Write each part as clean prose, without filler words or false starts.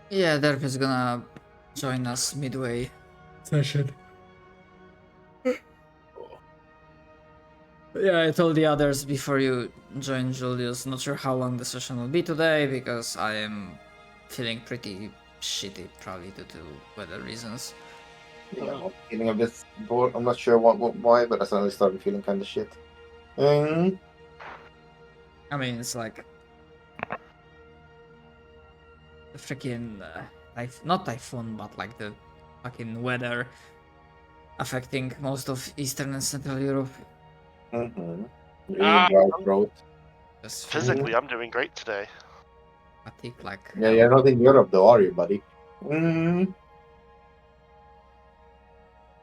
Yeah, Derp is gonna join us midway session. Yeah, I told the others before you join Julius. Not sure how long the session will be today because I am feeling pretty shitty, probably due to weather reasons. Yeah, I'm feeling a bit bored. I'm not sure why, but I suddenly started feeling kind of shit. Mm, I mean, it's like the freaking not typhoon, but like the fucking weather affecting most of Eastern and Central Europe. mm-hmm. Really dry throat. Just feeling Mm, Physically, I'm doing great today. fatigue like yeah, hell. you're not in Europe though, are you, buddy? Mm,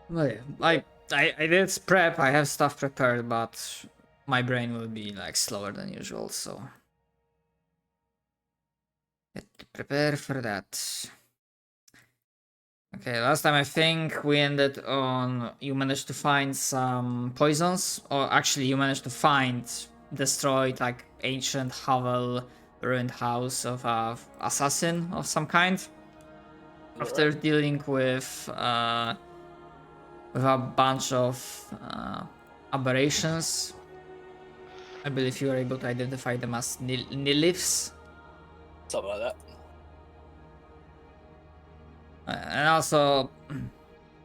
Well, yeah, I did prep. I have stuff prepared, but my brain will be like slower than usual. So get to prepare for that. Okay, last time I think we ended on you managed to find some poisons, or actually you managed to find destroyed like ancient hovel, ruined house of a assassin of some kind. After dealing with a bunch of aberrations, I believe you were able to identify them as nilifs. Something like that. And also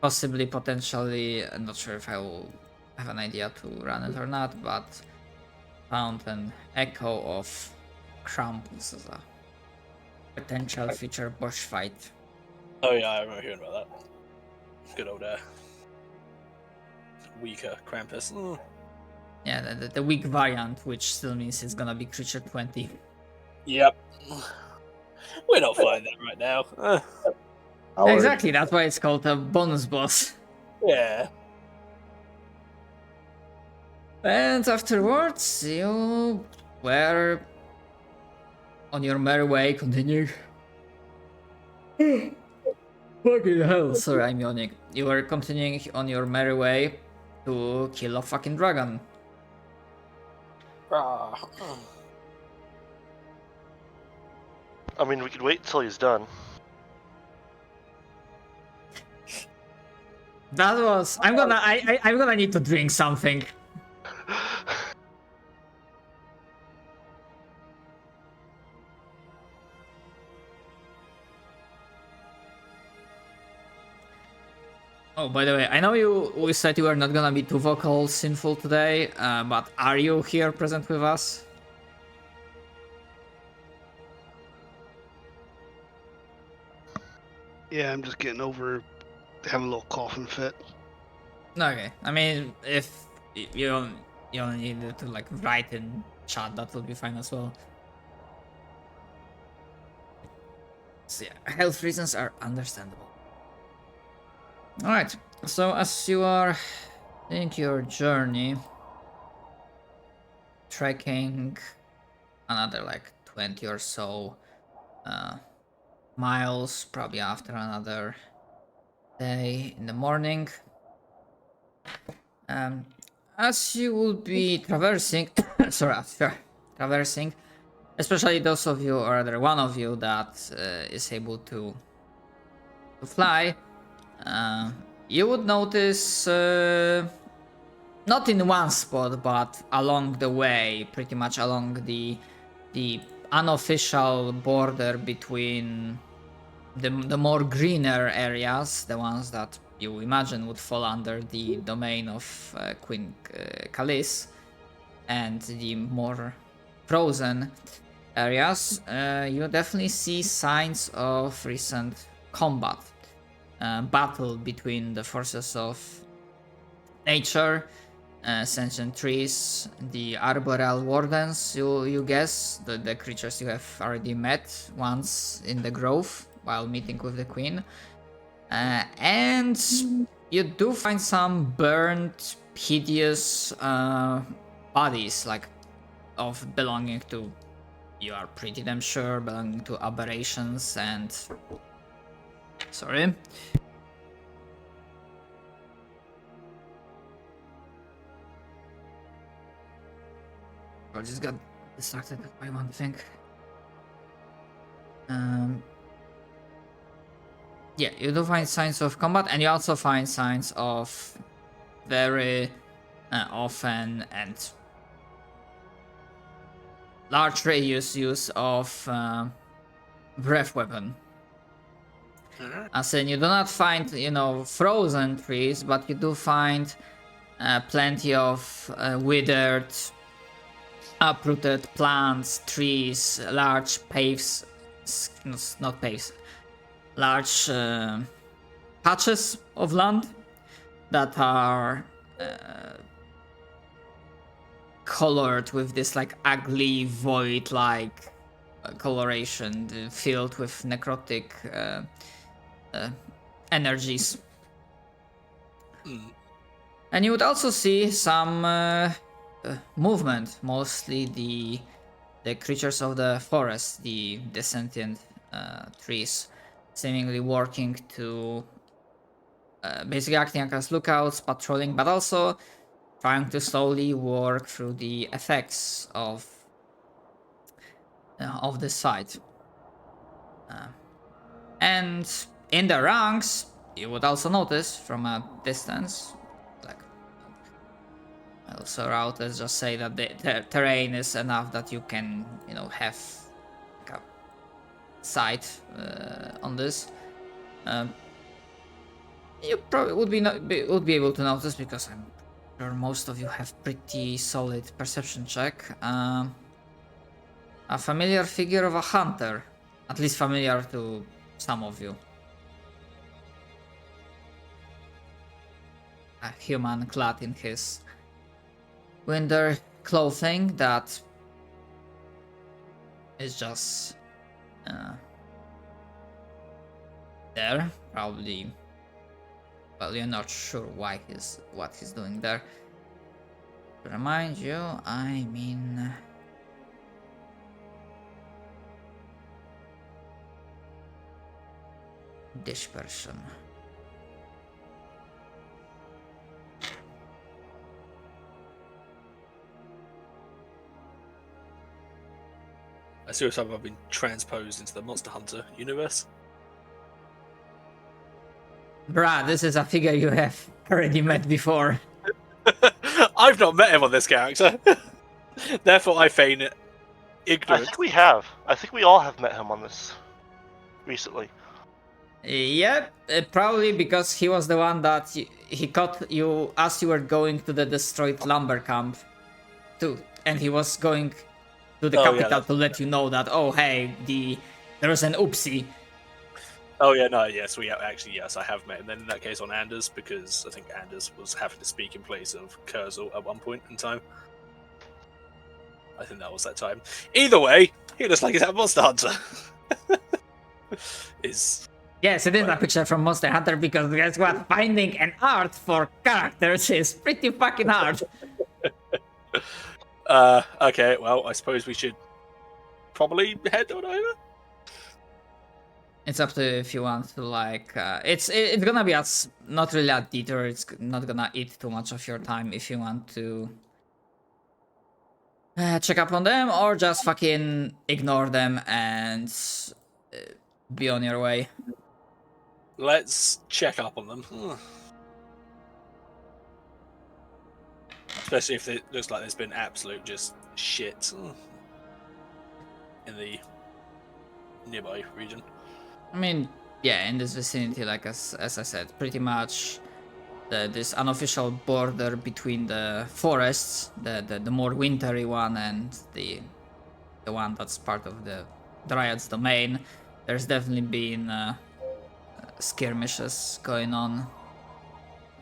possibly potentially, I'm not sure if I will have an idea to run it or not, but found an echo of Krampus as a potential future boss fight. Oh yeah, I remember hearing about that. Good old weaker Krampus. Yeah, the weak variant, which still means it's gonna be creature 20. Yep. We're not fighting that right now. Exactly, that's why it's called a bonus boss. Yeah. And afterwards, you were on your merry way, continuing. Fucking hell, sorry, I'm yawning. You were continuing on your merry way to kill a fucking dragon. I mean, we could wait till he's done. That was. I'm gonna need to drink something. Oh, by the way, I know we said you were not gonna be too vocal, sinful today, but are you here present with us? Yeah, I'm just getting over having a little coughing fit. Okay, I mean, if you only need to like write in chat, that will be fine as well. So yeah, health reasons are understandable. All right, so as you are in your journey, trekking another like 20 or so miles, probably after another day in the morning. As you will be traversing, sorry, after traversing, especially those of you, or rather one of you, that is able to fly, you would notice, not in one spot, but along the way, pretty much along the unofficial border between the more greener areas, the ones that you imagine would fall under the domain of Queen Kalis, and the more frozen areas, you definitely see signs of recent combat, battle between the forces of nature, sentient trees, the arboreal wardens. You guess the creatures you have already met once in the grove while meeting with the queen, and you do find some burned, hideous bodies, like of belonging to. You are pretty damn sure belonging to aberrations and. Sorry. I just got distracted by one thing. Yeah, you do find signs of combat, and you also find signs of very often and large radius use of breath weapon. As in, you do not find, frozen trees, but you do find plenty of withered, uprooted plants, trees, large paves, not paves, large patches of land that are colored with this like ugly void-like coloration, filled with necrotic energies. And you would also see some movement, mostly the creatures of the forest, the sentient trees, seemingly working to basically acting as lookouts, patrolling, but also trying to slowly work through the effects of this fight. And in the ranks, you would also notice from a distance, like, also out, let's just say that the terrain is enough that you can, have like a sight on this. You probably would be able to notice, because I'm sure most of you have pretty solid perception check. A familiar figure of a hunter, at least familiar to some of you. A human clad in his winter clothing that is just there, probably. Well, you're not sure what he's doing there. To remind you, I mean, this person. I see yourself I've been transposed into the Monster Hunter universe. Bruh, this is a figure you have already met before. I've not met him on this character. Therefore, I feign I ignorance. think we have. I think we all have met him on this recently. Yep, probably because he was the one that he caught you as you were going to the destroyed lumber camp too, and he was going to the capital to let you know that, oh hey, there was an oopsie. Oh yeah, no, yes, yes, I have met him. Then in that case on Anders, because I think Anders was having to speak in place of Kurzel at one point in time. I think that was that time. Either way, he looks like he's a Monster Hunter. Yes, it is a picture from Monster Hunter, because guess what? Finding an art for characters is pretty fucking hard. Okay, well, I suppose we should probably head on over. It's up to you if you want to, like, it's gonna be not really a detour. It's not gonna eat too much of your time if you want to check up on them, or just fucking ignore them and be on your way. Let's check up on them. Especially if it looks like there's been absolute just shit in the nearby region. I mean, yeah, in this vicinity, like as I said, pretty much this unofficial border between the forests, the more wintry one, and the one that's part of the Dryad's domain. There's definitely been skirmishes going on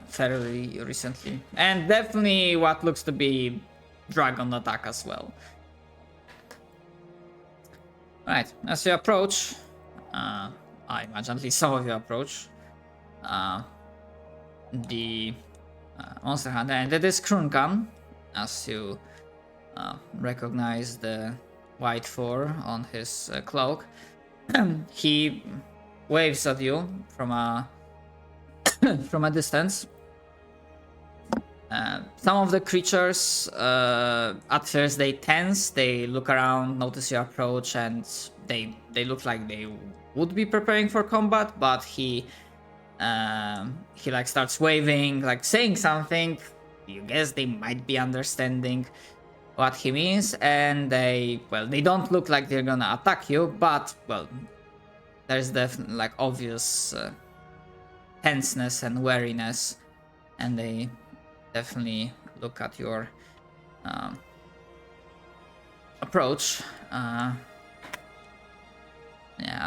fairly recently, and definitely what looks to be dragon attack as well. Right, as you approach, I imagine at least some of you approach the Monster Hunter, and it is Krunkan, as you recognize the white fur on his cloak. He waves at you from a from a distance. Some of the creatures at first they tense, they look around, notice your approach, and they they look like they would be preparing for combat, but he like starts waving, like saying something. You guess they might be understanding what he means, and they don't look like they're gonna attack you, but there's definitely like obvious tenseness and wariness, and they definitely look at your approach. Yeah,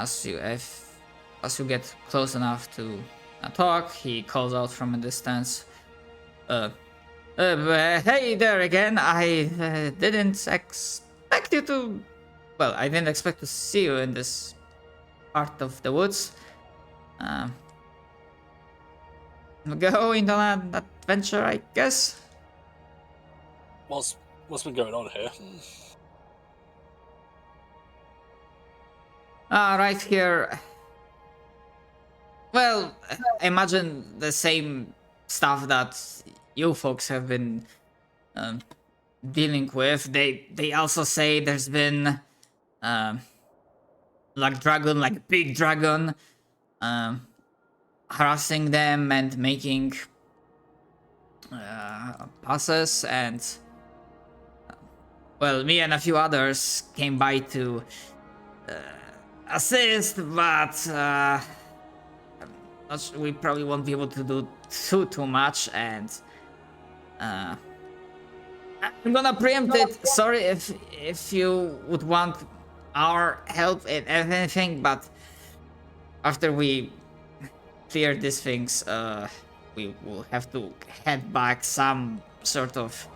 as you get close enough to talk, he calls out from a distance. Hey there again. I didn't expect you to. Well, I didn't expect to see you in this part of the woods. Going on an adventure, I guess. What's been going on here? Right here. Well, imagine the same stuff that you folks have been dealing with. They also say there's been like big dragon harassing them and making passes, and me and a few others came by to assist, but we probably won't be able to do too much, and I'm gonna preempt it. Sorry if you would want our help in anything, but after we clear these things, we will have to head back. Some sort of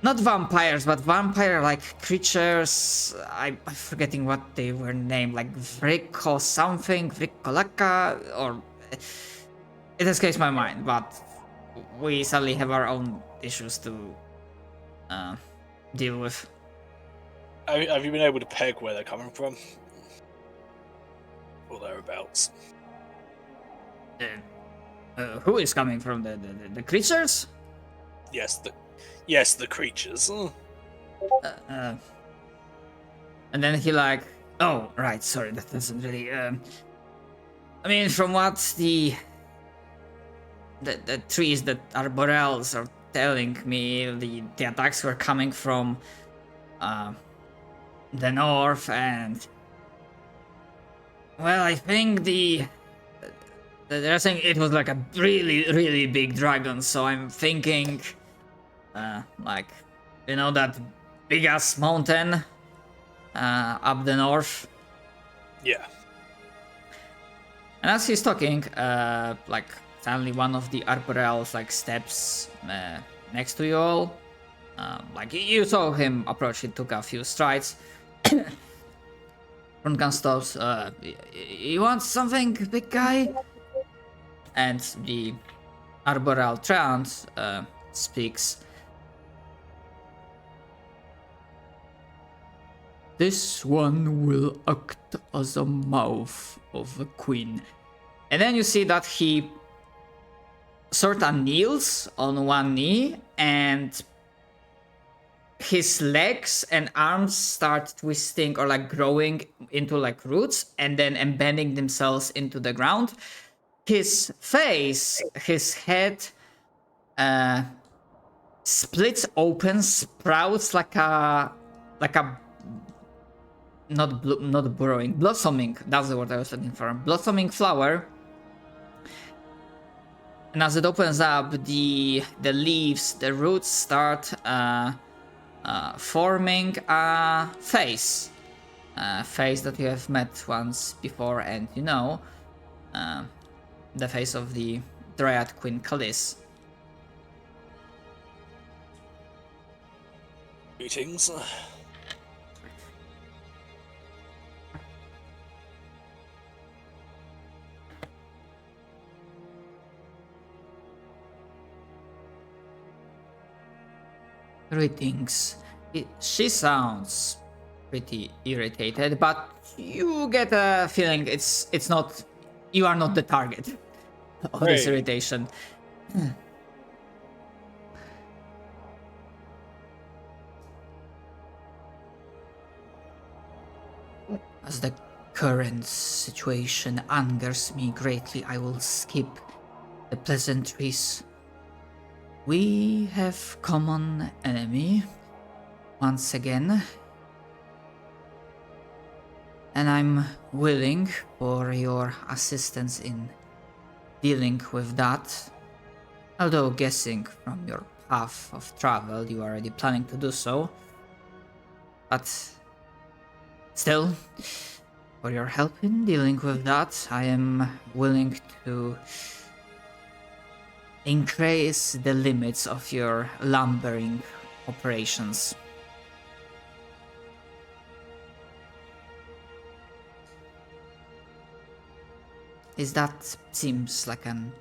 not vampires, but vampire-like creatures. I'm forgetting what they were named, like Vrick or something, Vrickolaka, or it escapes my mind. But we sadly have our own issues to deal with. Have you been able to peg where they're coming from? Or thereabouts? Who is coming from? The creatures? Yes, the creatures. And then he like, oh right, sorry, that doesn't really. I mean, from what the trees that are Borels are telling me, the attacks were coming from the north, and I think they're saying it was like a really big dragon. So I'm thinking, like, you know, that big ass mountain up the north. Yeah. And as he's talking, like suddenly one of the arboreals like steps next to you all. Like you saw him approach, he took a few strides. Rungan stops. You want something, big guy? And the arboreal treant speaks. This one will act as a mouth of a queen. And then you see that he sort of kneels on one knee, and his legs and arms start twisting or like growing into like roots and then embedding themselves into the ground. His face, his head splits open, sprouts like a not burrowing, blossoming. That's the word I was looking for. Blossoming flower. And as it opens up, the leaves, the roots start forming a face. A face that you have met once before, and you know, the face of the Dryad Queen Callis. Greetings. Greetings. She sounds pretty irritated, but you get a feeling it's not. You are not the target of this Hey. irritation. as the current situation angers me greatly, I will skip the pleasantries. We have common enemy once again, and I'm willing for your assistance in dealing with that. Although guessing from your path of travel, you are already planning to do so. But still, for your help in dealing with that, I am willing to increase the limits of your lumbering operations. Is that seems like an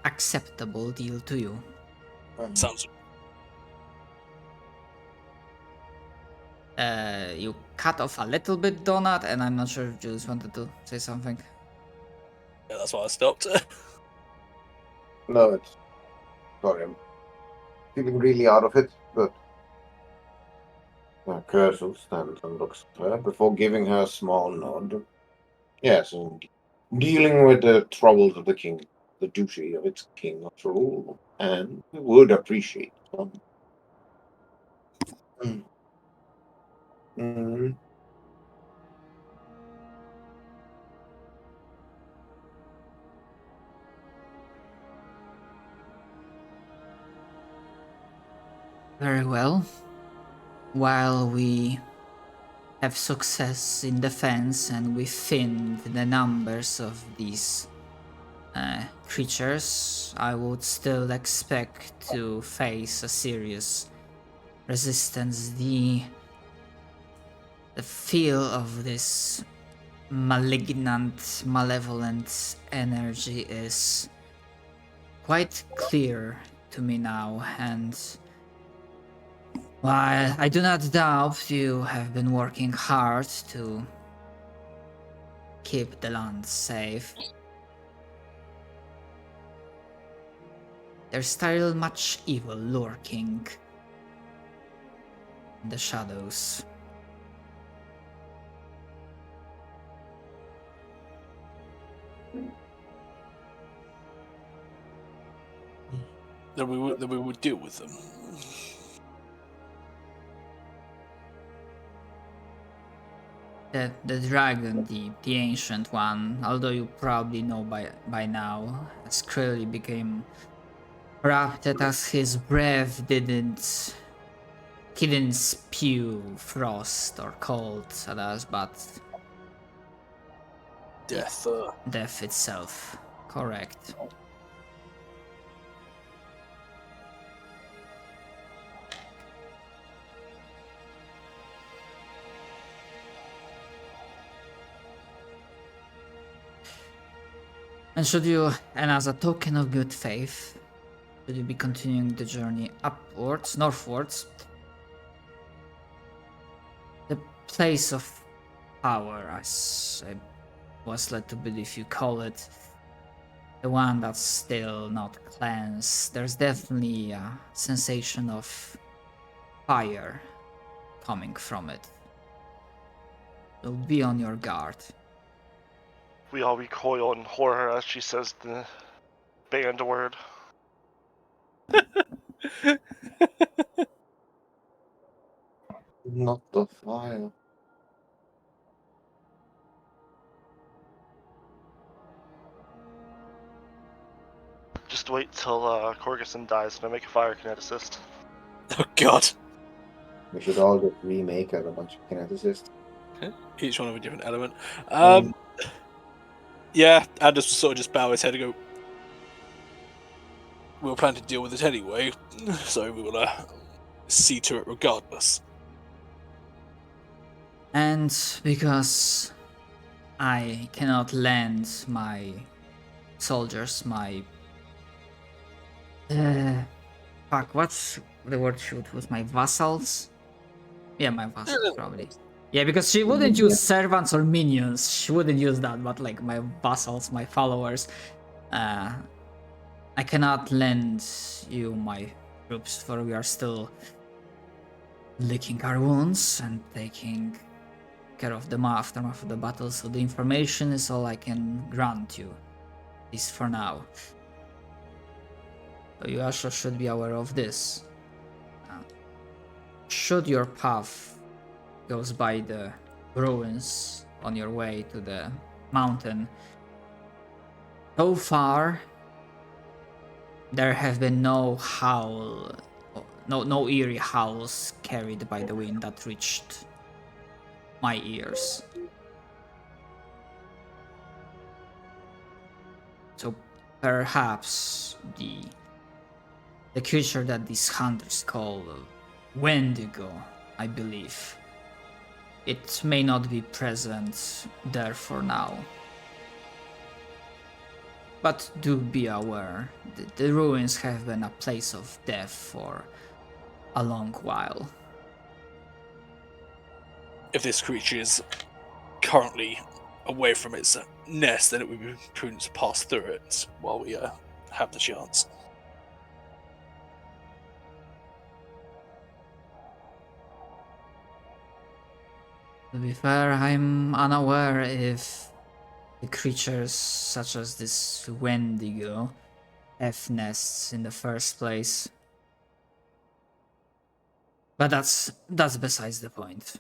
acceptable deal to you? Sounds. You cut off a little bit, Donut, and I'm not sure if Jules wanted to say something. Yeah, that's why I stopped. No, it's sorry. I'm feeling really out of it, but Cursor stands and looks at her before giving her a small nod. Yes, and dealing with the troubles of the king, the duty of its king after all, and would appreciate some. Mm. Mm. Very well. While we have success in defense and we thinned the numbers of these creatures, I would still expect to face a serious resistance. The feel of this malignant, malevolent energy is quite clear to me now, and while I do not doubt you have been working hard to keep the land safe, there's still much evil lurking in the shadows. Then we would deal with them. The dragon, the ancient one, although you probably know by now, has clearly become corrupted as his breath he didn't spew frost or cold at us, but Death. death itself. Correct. And as a token of good faith, should you be continuing the journey upwards, northwards, the place of power, as I was led to believe you call it, the one that's still not cleansed, there's definitely a sensation of fire coming from it. So be on your guard. We all recoil in horror as she says the banned word. Not the fire. Just wait till Corguson dies and I make a fire kineticist. Oh God. We should all just remake a bunch of kineticists. Each one of a different element. Um, Yeah, Anders will sort of just bow his head and go, we'll plan to deal with it anyway, so we will see to it regardless. And because I cannot lend my soldiers my fuck, what's the word shoot with my vassals? Yeah, my vassals probably. Yeah, because she wouldn't use servants or minions. She wouldn't use that, but like my vassals, my followers. I cannot lend you my troops, for we are still licking our wounds and taking care of the aftermath of the battle, so the information is all I can grant you, at least for now. So you also should be aware of this. Should your path goes by the ruins on your way to the mountain, so far there have been no eerie howls carried by the wind that reached my ears. So perhaps the creature that these hunters call Wendigo, I believe, it may not be present there for now. But do be aware, the ruins have been a place of death for a long while. If this creature is currently away from its nest, then it would be prudent to pass through it while we have the chance. To be fair, I'm unaware if the creatures such as this Wendigo have nests in the first place. But that's besides the point.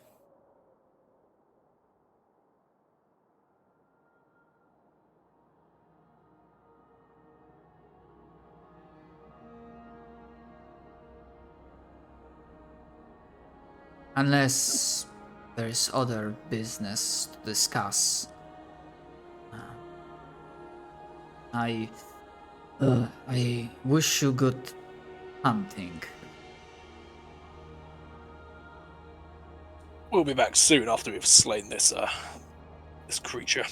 Unless there is other business to discuss. I wish you good hunting. We'll be back soon after we've slain this creature,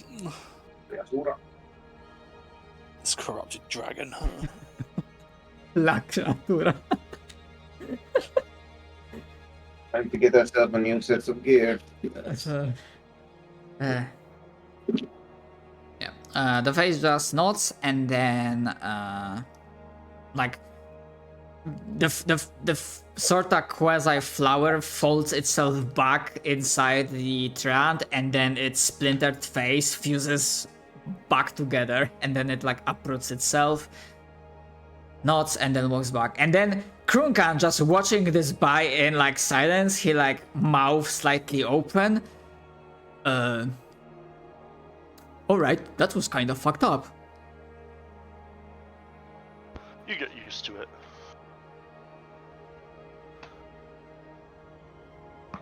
Creatura. this corrupted dragon. La creatura. Time to get ourselves a new set of gear. The face just nods, and then like the sort of quasi flower folds itself back inside the trant, and then its splintered face fuses back together, and then it like uproots itself, nods, and then walks back. And then Krunkan, just watching this by in like silence, he like mouth slightly open. Alright, that was kind of fucked up. You get used to it.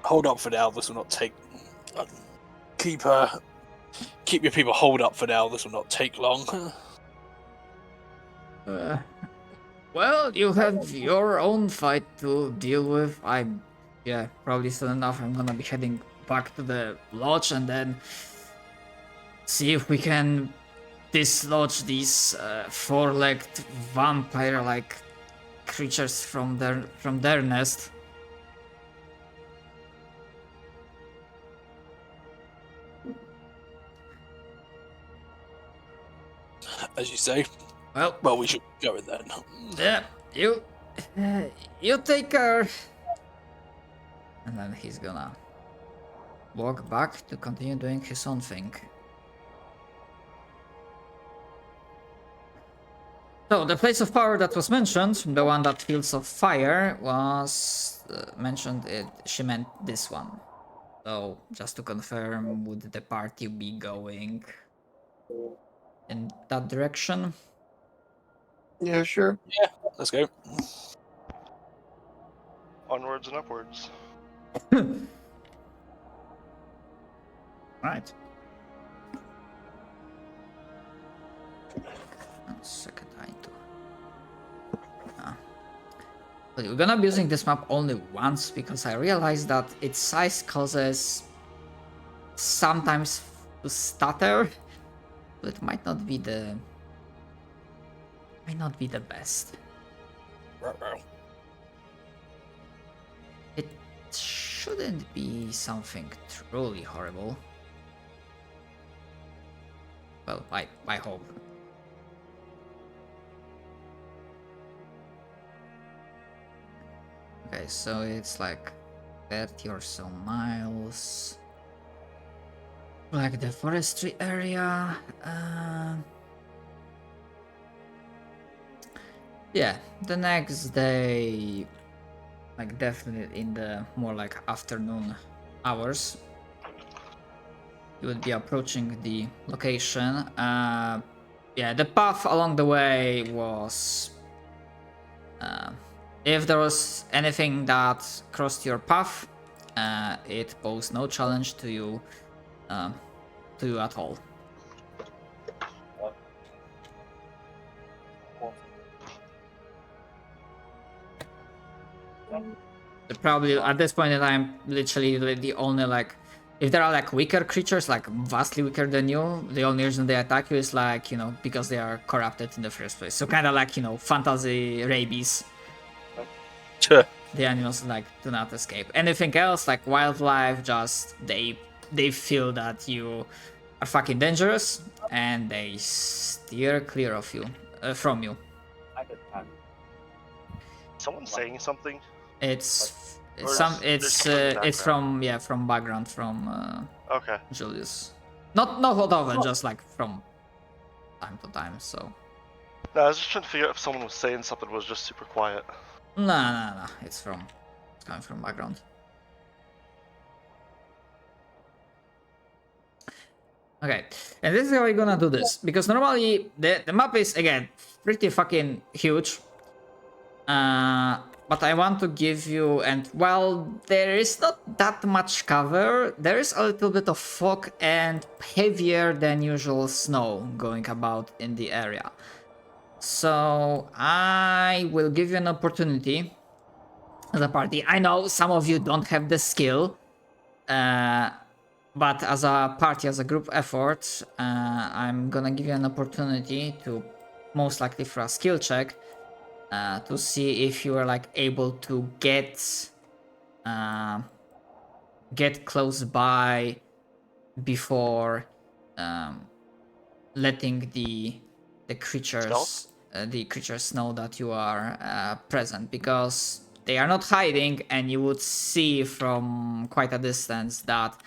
Hold up for now. This will not take. Keep your people hold up for now. This will not take long. Well, you have your own fight to deal with. Probably soon enough I'm gonna be heading back to the lodge and then see if we can dislodge these four-legged vampire-like creatures from their nest. As you say. Well, We should go in then. yeah, you take care. And then he's gonna walk back to continue doing his own thing. So the place of power that was mentioned, the one that Fields of Fire, was mentioned. She meant this one. So just to confirm, would the party be going in that direction? Yeah, sure. Yeah, let's go. Onwards and upwards. Right. Second, we're gonna be using this map only once because I realized that its size causes sometimes to stutter, so it might not be the best. It shouldn't be something truly horrible. Well, I hope. Okay, so it's like 30 or so miles. like the forestry area. Yeah, the next day, like definitely in the more like afternoon hours, you would be approaching the location. Yeah, the path along the way was. If there was anything that crossed your path, it posed no challenge to you at all. Probably at this point in time, literally the only like, if there are like weaker creatures, like vastly weaker than you, the only reason they attack you is like, you know, because they are corrupted in the first place. So kind of like, you know, fantasy rabies. Sure. The animals like do not escape. Anything else, like wildlife, just they feel that you are fucking dangerous and they steer clear of you, from you. Someone saying something? It's Or some there's it's someone in the it's from from background from Okay. Julius. Not often, just like from time to time. So No, I was just trying to figure out if someone was saying something was just super quiet. no, it's coming from background. Okay, and this is how we're gonna do this, because normally the map is again pretty fucking huge. But I want to give you, and while there is not that much cover, there is a little bit of fog and heavier than usual snow going about in the area. So I will give you an opportunity as a party. I know some of you don't have the skill, but as a party, as a group effort, I'm gonna give you an opportunity to, most likely for a skill check, to see if you are like able to get close by before letting the creatures know that you are present, because they are not hiding, and you would see from quite a distance that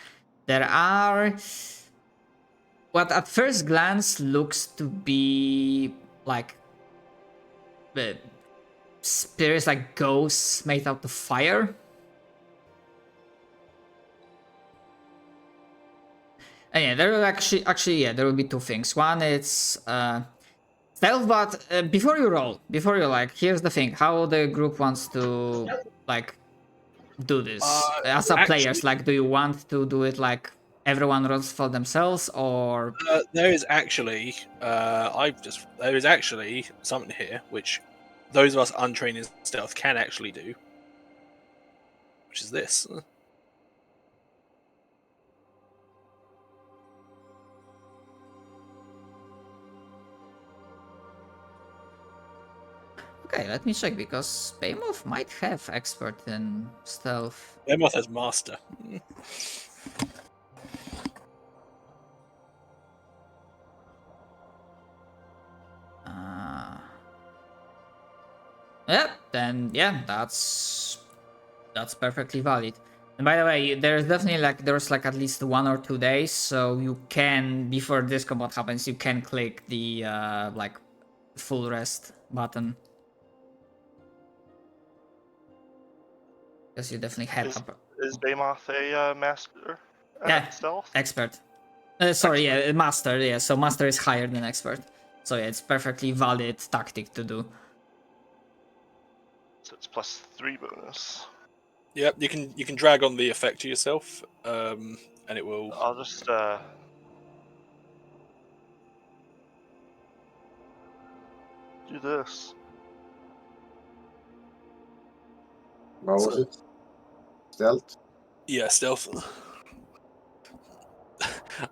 there are what at first glance looks to be like spirits, like ghosts made out of fire. And yeah, there will actually yeah, there will be two things. One, it's stealth, but before you roll, like, here's the thing: how the group wants to like do this as a players. Like, do you want to do it like everyone rolls for themselves, or There is actually something here which those of us untrained in stealth can actually do, which is this. okay? Let me check, because Behemoth might have expert in stealth. Behemoth has master. Yeah, then yeah, that's perfectly valid. And by the way, there's definitely there's at least 1 or 2 days, so you can, before this combat happens, you can click the full rest button, because you definitely had Is Behemoth a master at Yeah. stealth? expert. Sorry, yeah, master. Yeah, so master is higher than expert. So yeah, it's perfectly valid tactic to do. So it's +3 bonus. Yep, you can drag on the effect to yourself, and it will. I'll just do this. What was it? Stealth? Yeah, stealth.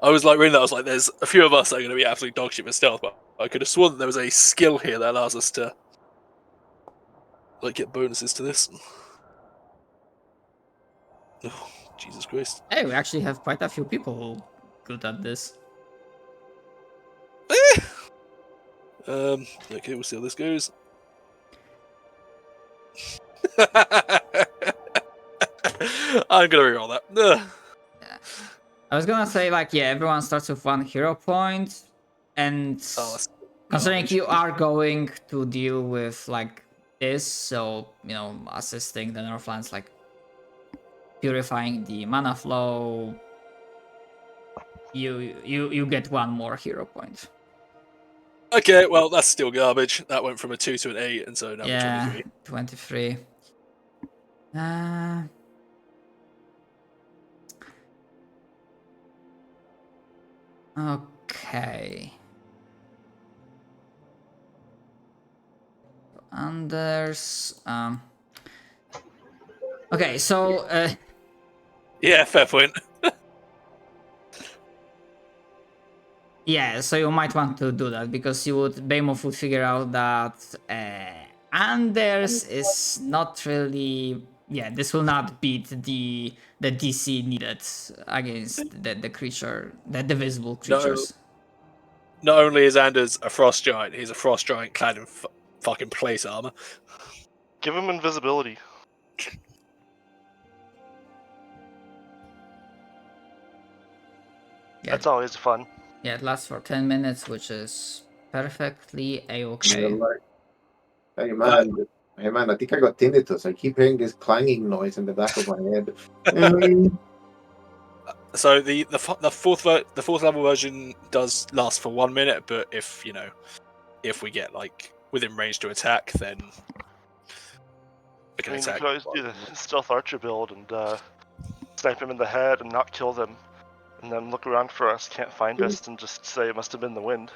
I was like reading that. I was like, "There's a few of us that are going to be absolutely dog shit with stealth," but I could have sworn that there was a skill here that allows us to get bonuses to this. Oh, Jesus Christ! Hey, we actually have quite a few people who good at this. Okay, we'll see how this goes. I'm gonna reroll that. Ugh. Yeah. I mean, I'll to I was gonna say, like, yeah, everyone starts with 1 hero point, and Oh, that's considering garbage. you are going to deal with, like, this, so, you know, assisting the Northlands, like, purifying the mana flow, you get 1 more hero point. Okay, well, that's still garbage. That went from a 2 to an 8, and so now we're Yeah, 23. 23. Okay. Anders. Okay, so Yeah, fair point. yeah, so you might want to do that because you would Behemoth would figure out that Anders is not really, yeah, this will not beat the DC needed against the creature, the visible creatures. Not only is Anders a frost giant, he's a frost giant clad in fucking plate armor. Give him invisibility. Yeah. That's always fun. Yeah, it lasts for 10 minutes, which is perfectly a-okay. Hey man, I think I got tinnitus. I keep hearing this clanging noise in the back of my head. So the fourth level version does last for 1 minute, but if we get like within range to attack, then we can I mean, attack. we could always do the stealth archer build and snipe him in the head and not kill them, and then look around for us, can't find us, and just say it must have been the wind.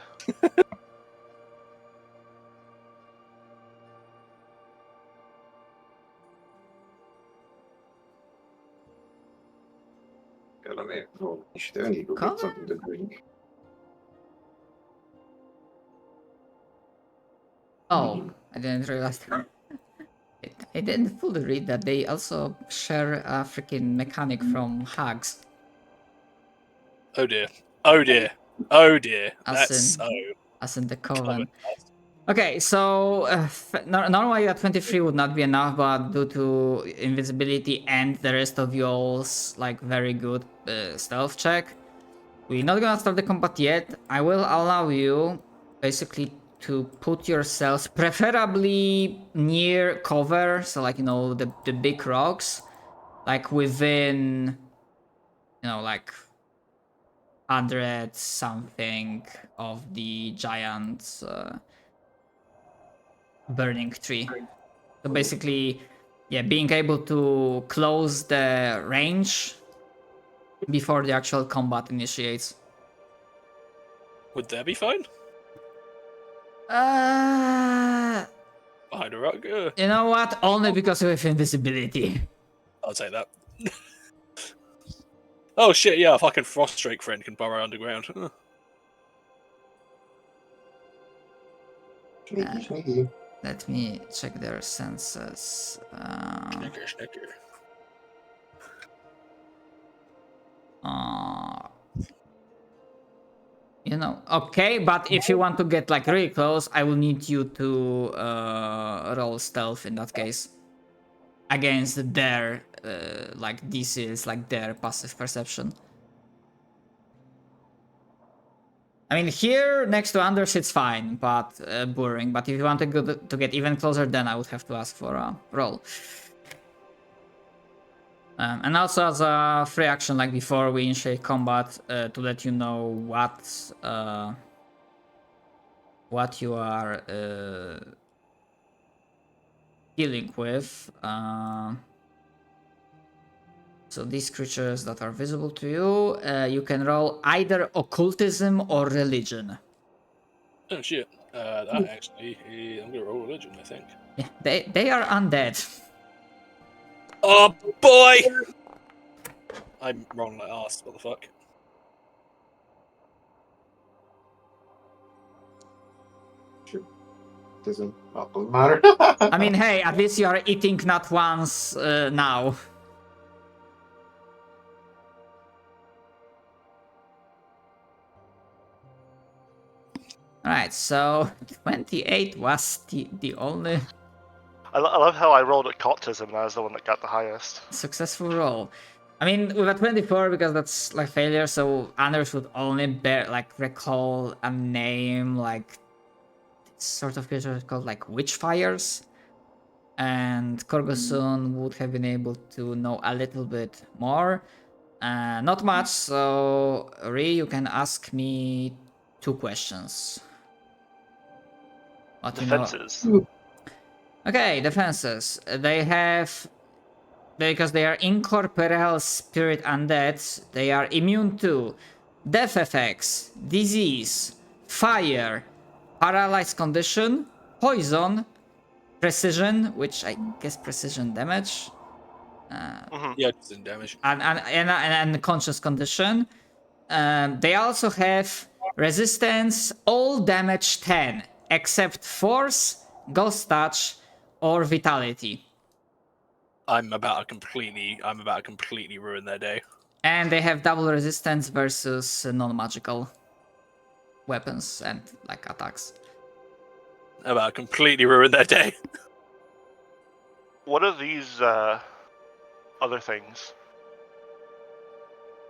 You should only go Cover? get something to drink. Oh, I didn't realize that. I didn't fully read that they also share a freaking mechanic from Hags. Oh dear! Oh dear! Oh dear! As That's in- As in the common. Coven. Okay, so normally a 23 would not be enough, but due to invisibility and the rest of y'all's like very good stealth check, we're not gonna start the combat yet. I will allow you basically to put yourselves preferably near cover, so like, you know, the big rocks, like within, you know, like 100 something of the giant burning tree. So basically, yeah, being able to close the range before the actual combat initiates. Would there be fine Uh, behind a rock? you know what? Only because of invisibility. I'll take that. Oh shit! Yeah, a fucking Frostdrake friend can burrow underground. Sneaky. Let me check their senses. Snicker. You know, okay, but if you want to get like really close, I will need you to roll stealth in that case against their like DCs, like their passive perception. I mean, here next to Anders it's fine, but boring. But if you want to get even closer, then I would have to ask for a roll. And also as a free action, like before we initiate combat, to let you know what you are dealing with. So these creatures that are visible to you, you can roll either occultism or religion. Oh shit! That actually, I'm gonna roll religion, I think. Yeah, they are undead. Oh boy! I'm wrong like arse. What the fuck? Doesn't matter. I mean, hey, at least you are eating not once now. Alright, so 28 was the only I love how I rolled at cultism and I was the one that got the highest. successful roll. I mean, with a 24, because that's like failure, so Anders would only recall a name like this sort of creature called like Witchfires. And Korgosun would have been able to know a little bit more. Not much, so Ri, you can ask me 2 questions. What Defenses. you know? Okay, defenses. They have, because they are incorporeal spirit undead, they are immune to death effects, disease, fire, paralyzed condition, poison, precision, which I guess precision damage, Yeah, it's in damage. and conscious condition. They also have resistance all damage 10 except force, ghost touch, or vitality. I'm about to completely ruin their day. And they have double resistance versus non-magical weapons and like attacks. I'm about to completely ruin their day. What are these other things?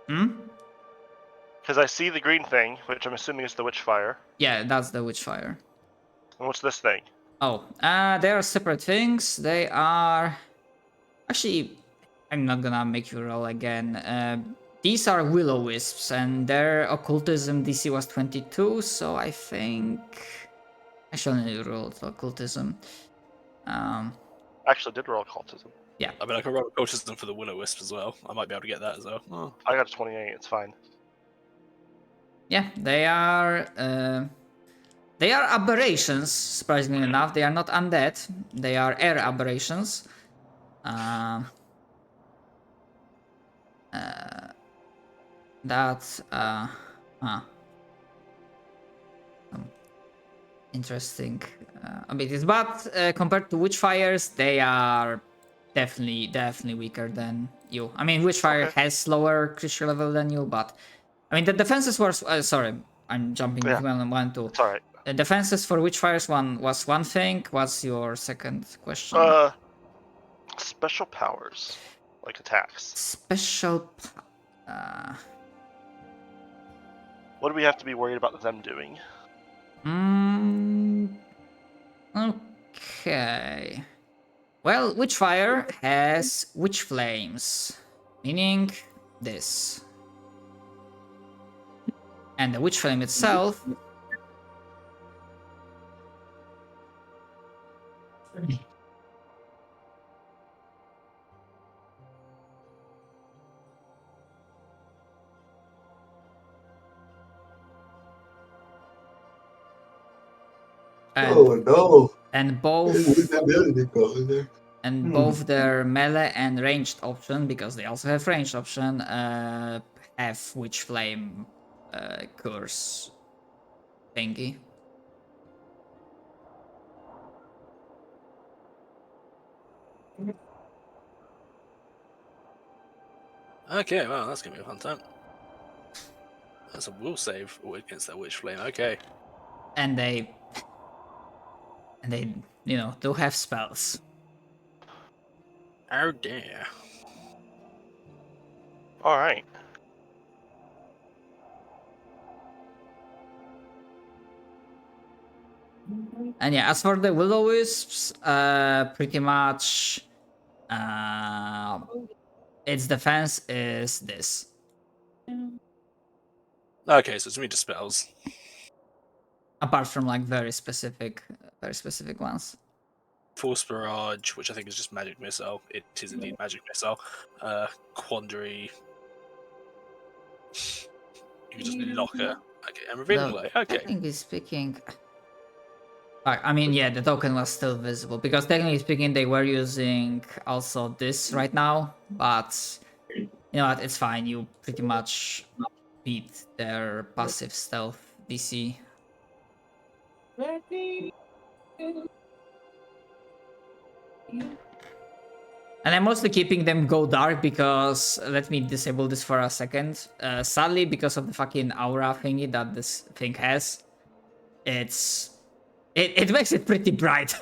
Because I see the green thing, which I'm assuming is the Witchfire. Yeah, that's the Witchfire. And what's this thing? Oh, they are separate things. They are... Actually, I'm not gonna make you roll again. These are Will-O-Wisps, and their occultism DC was 22, so I think... Actually, I only rolled occultism. Actually, did roll occultism. Yeah. I mean, I can roll occultism for the Will-O-Wisp as well. I might be able to get that as well. Oh. I got a 28, it's fine. Yeah, they are aberrations, surprisingly enough. They are not undead. They are air aberrations. Interesting abilities, but compared to Witchfires, they are definitely weaker than you. I mean, Witchfire has lower creature level than you, but I mean the defenses were. Sorry, I'm jumping between 1 and 2. It's alright. The defenses for Witchfires was one thing. What's your second question? Special powers, like attacks. Special. What do we have to be worried about them doing? Okay. Well, Witchfire has Witch Flames, meaning this. And the Witch Flame itself... Oh no! And both And both their melee and ranged option, because they also have ranged option, have Witch Flame curse thingy. Okay, well, that's gonna be a fun time. That's a will save against that Witch Flame. Okay. And they, you know, do have spells. Oh dear. Alright. And yeah, as for the Will-O-Wisps, pretty much its defense is this. Okay, so it's me to spells. Apart from like very specific ones. Force Barrage, which I think is just Magic Missile. It is indeed Magic Missile. Quandary. You can just lock her. Okay, and Revealing Light. Okay. Technically speaking... I mean, yeah, the token was still visible, because technically speaking, they were using also this right now, but you know what, it's fine. You pretty much beat their passive stealth DC. And I'm mostly keeping them go dark because, let me disable this for a second. Sadly, because of the fucking aura thingy that this thing has, it makes it pretty bright.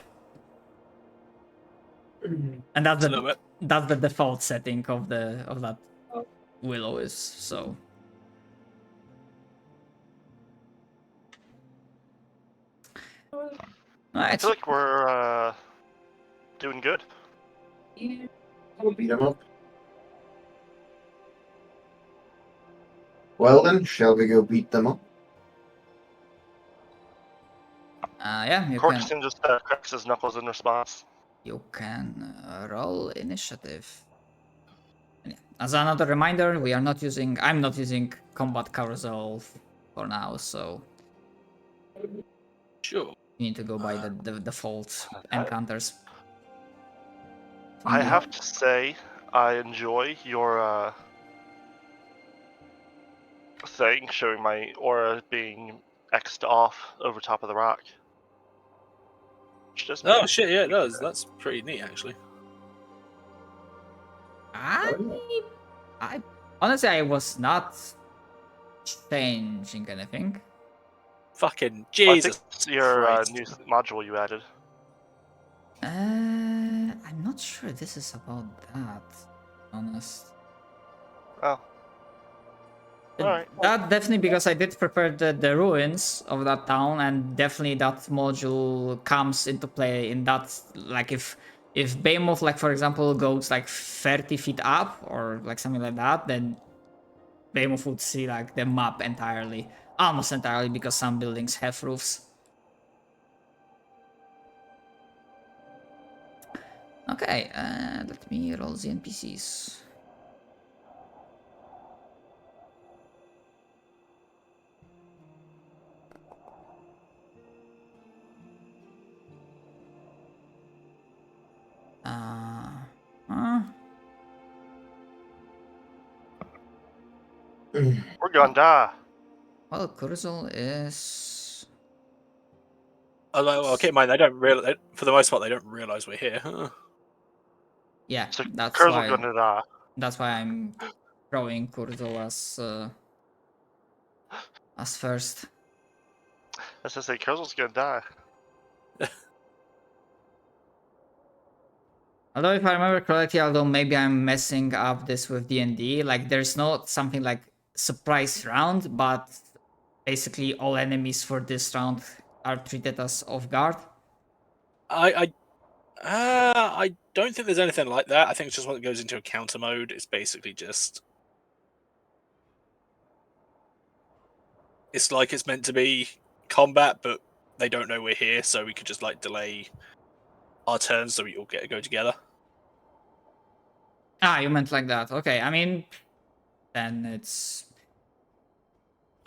And that's the default setting of that Willow is, so. I Alright. feel like we're doing good. We'll beat them up. Well then, shall we go beat them up? Yeah, you can. Corkson just cracks his knuckles in response. You can roll initiative. And yeah, as another reminder, we are not using. I'm not using combat carousel for now, so Sure. you need to go by the default encounters. I have to say, I enjoy your thing showing my aura being X'd off over top of the rock. Which does Oh make shit, yeah, it does. That's pretty neat, actually. I honestly, I was not changing anything. Fucking I think Jesus. it's your Christ. new module you added. I'm not sure this is about that. Honest. Oh. Alright. That definitely because I did prepare the ruins of that town, and definitely that module comes into play in that. Like if Behemoth, like for example, goes like 30 feet up or like something like that, then Behemoth would see like the map entirely, almost entirely, because some buildings have roofs. Okay, let me roll the NPCs. We're gonna die. Well, Kurzel is. Although, well, keep in mind, they don't realize. For the most part, they don't realize we're here. Yeah, So that's Kurzel why. gonna die. That's why I'm throwing Kurzel as first. As I say, Kurzel's gonna die. Although if I remember correctly, although maybe I'm messing up this with D&D, like there's not something like surprise round, but basically all enemies for this round are treated as off guard. I don't think there's anything like that. I think it's just when it goes into a counter mode, it's basically just. It's like it's meant to be combat, but they don't know we're here, so we could just like delay our turns so we all get to go together. Ah, you meant like that. Okay, I mean, then it's.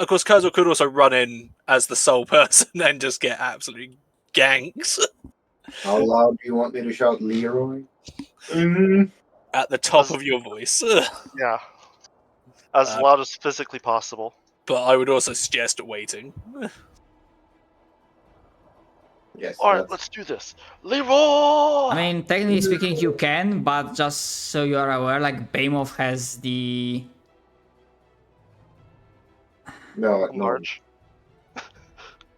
Of course, Kurzel could also run in as the sole person and just get absolutely ganks How loud do you want me to shout Leroy? at the top of your voice. Yeah. As loud as physically possible. But I would also suggest waiting. Yes. Alright, let's do this. Leroy! I mean, technically speaking, you can, but just so you are aware, like Behemoth has the. No. Large.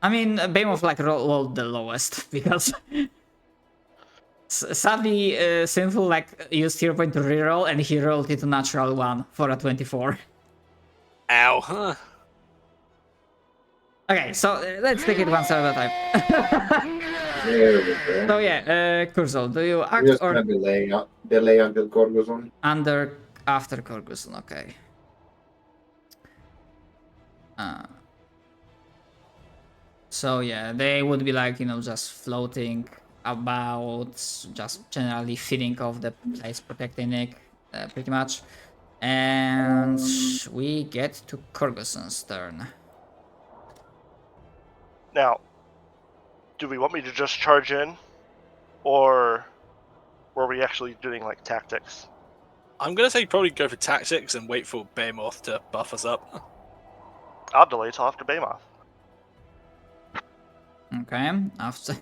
I mean, Behemoth like rolled the lowest because sadly, Sinful like used hero point to reroll and he rolled it to natural 1 for a 24. Ow. Huh. Okay, so let's take it one step at a time. There we go. So yeah, Kurzel, do you We're act just or gonna delay until God goes on. after Korguson? Okay. So yeah, they would be like, just floating about, just generally feeding off the place, protecting it, pretty much. And we get to Korguson's turn. Now, do we want me to just charge in? Or were we actually doing like tactics? I'm going to say probably go for tactics and wait for Behemoth to buff us up. I'll delay till after Behemoth. Okay, after.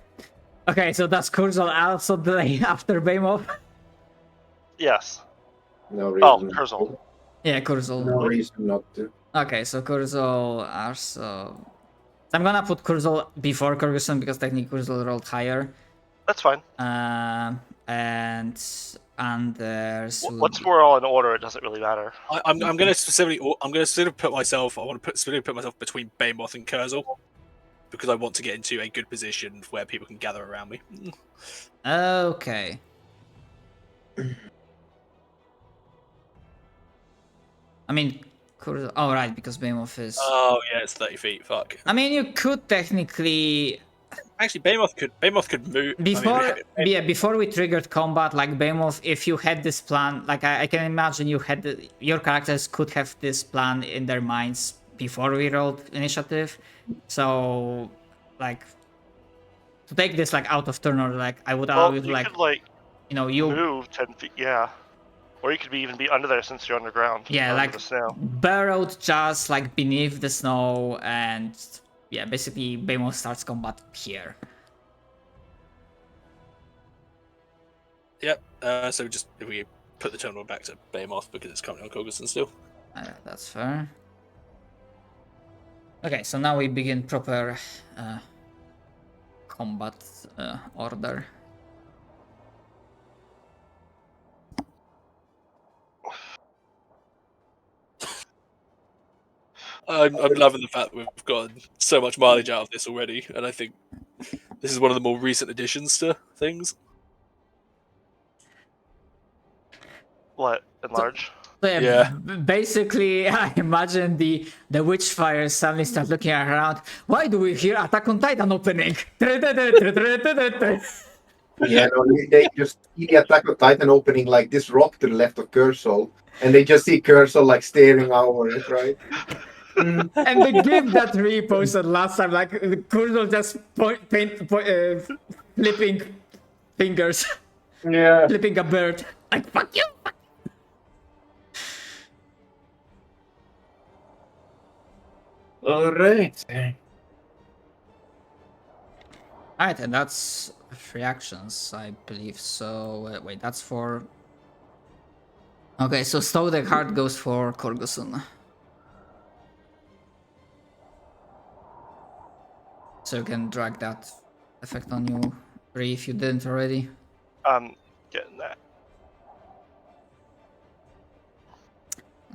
Okay, so does Kurzel also delay after Behemoth? Yes. No reason. Oh, not Kurzel. to. Yeah, Kurzel. No reason not to. Okay, so Kurzel also. So I'm gonna put Kurzel before Korguson because technically Kurzel rolled higher. That's fine. and Anders. Once we're all in order, it doesn't really matter. I'm going to specifically put myself. I want to specifically put myself between Behemoth and Kurzel because I want to get into a good position where people can gather around me. Okay. I mean, oh right, because Behemoth is. Oh yeah, it's 30 feet. Fuck. I mean, you could technically. Actually, Behemoth could move. Before we triggered combat, like Behemoth, if you had this plan, like I can imagine your characters could have this plan in their minds before we rolled initiative. So, like, to take this like out of turn order, like I would allow you to you move 10 feet, yeah. Or you could even be under there since you're underground. Yeah, under like the snow. burrowed just like beneath the snow, and yeah, basically Behemoth starts combat here. Yep. So just if we put the terminal back to Behemoth because it's currently on Coulson still. That's fair. Okay, so now we begin proper combat order. I'm loving the fact that we've gotten so much mileage out of this already, and I think this is one of the more recent additions to things. What? Enlarge? So Yeah. Basically, I imagine the Witchfire suddenly start looking around. Why do we hear Attack on Titan opening? Yeah, no, they just see the Attack of Titan opening like this rock to the left of Cursol, and they just see Cursol like staring over it, right? And the gif that we posted last time, like Kurzul just flipping fingers, Yeah. flipping a bird, like fuck you. All right. Alright, and that's 3 actions, I believe. So wait, that's for. Okay, so Stow the Heart goes for Korgosun. So you can drag that effect on you, Bree, if you didn't already. Getting that.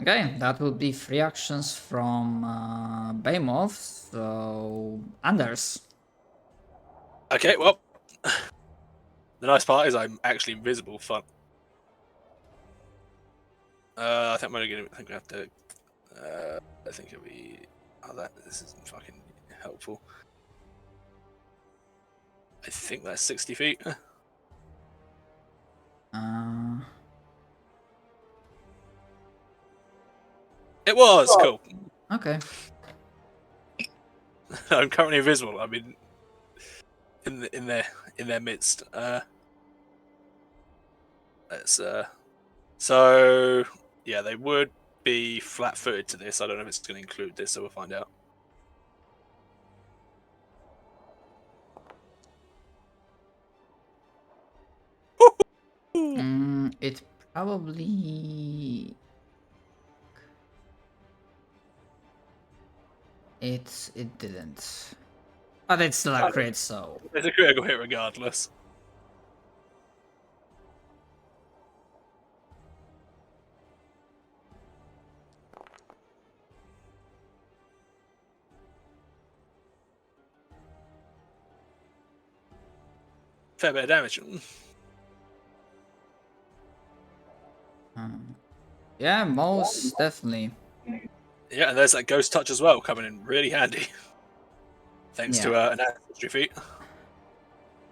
Okay, that would be 3 actions from Behemoth. So Anders. Okay, well, the nice part is I'm actually invisible. Fun. I think I'm only gonna. I think we have to. I think it'll be. Oh, this isn't fucking helpful. I think that's 60 feet. It was cool. Okay. I'm currently invisible. I mean, in their midst. So yeah, they would be flat-footed to this. I don't know if it's going to include this, so we'll find out. It probably. It didn't. But it's still a crit, so. It's a critical hit regardless. Fair bit of damage. Yeah, most definitely. Yeah, and there's that ghost touch as well, coming in really handy. Thanks to an ancestry feat.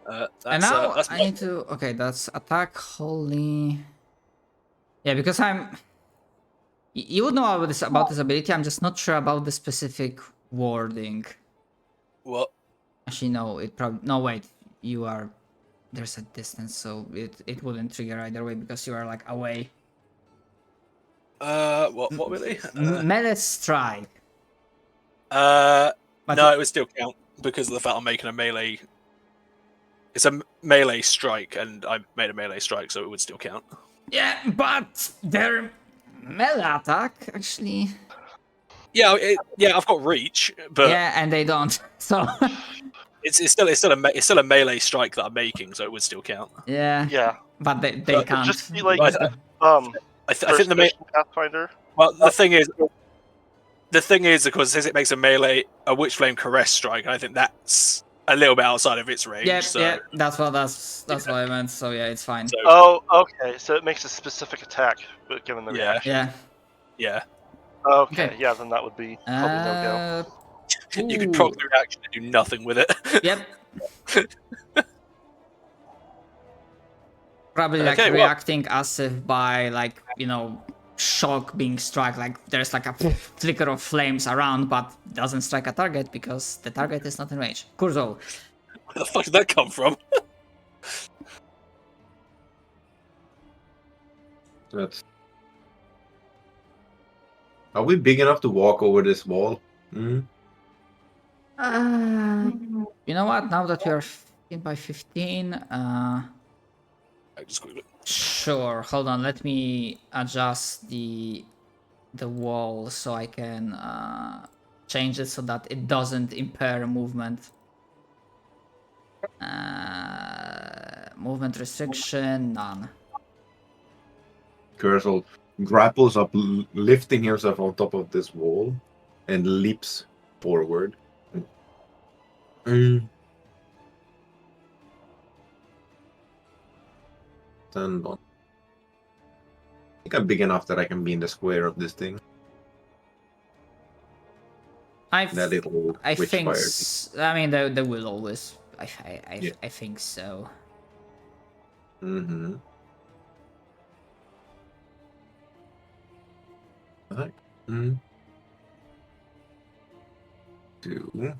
And now I need to. Okay, that's attack holy. Yeah, because I'm. You would know about this ability. I'm just not sure about the specific wording. What? Actually, no. It probably no. Wait, you are. There's a distance, so it wouldn't trigger either way because you are like away. What really? Melee strike. No, it would still count because of the fact I'm making a melee. It's a melee strike, and I made a melee strike, so it would still count. Yeah, but their melee attack actually. Yeah, I've got reach, but yeah, and they don't. So. it's still a melee strike that I'm making, so it would still count. Yeah, Yeah. but they It'd can't. just be like I think the main. Pathfinder. Well, the thing is, of course, since it makes a Witch Flame Caress strike, I think that's a little bit outside of its range. Yeah, so, yeah, that's what I meant. So yeah, it's fine. So, Oh, okay. So it makes a specific attack, but given the Yeah. reaction. Yeah. yeah, Okay. Okay. Yeah, then that would be probably no go. you could Ooh. proc the reaction and do nothing with it. Yep. Probably like Okay, well- reacting as if by like, you know, shock being struck, like there's like a flicker of flames around but doesn't strike a target because the target is not in range. Kurzo. Where the fuck did that come from? That's. Are we big enough to walk over this wall? Hmm? You know what? Now that we are 15 by 15, I just quickly. sure. Hold on. Let me adjust the wall so I can change it so that it doesn't impair movement. Movement restriction, none. Cursal grapples up, lifting himself on top of this wall, and leaps forward. Stand on. I think I'm big enough that I can be in the square of this thing. That little I witch think. fire. I mean, they will always. Yeah. I think so. Mm-hmm. Alright. 2.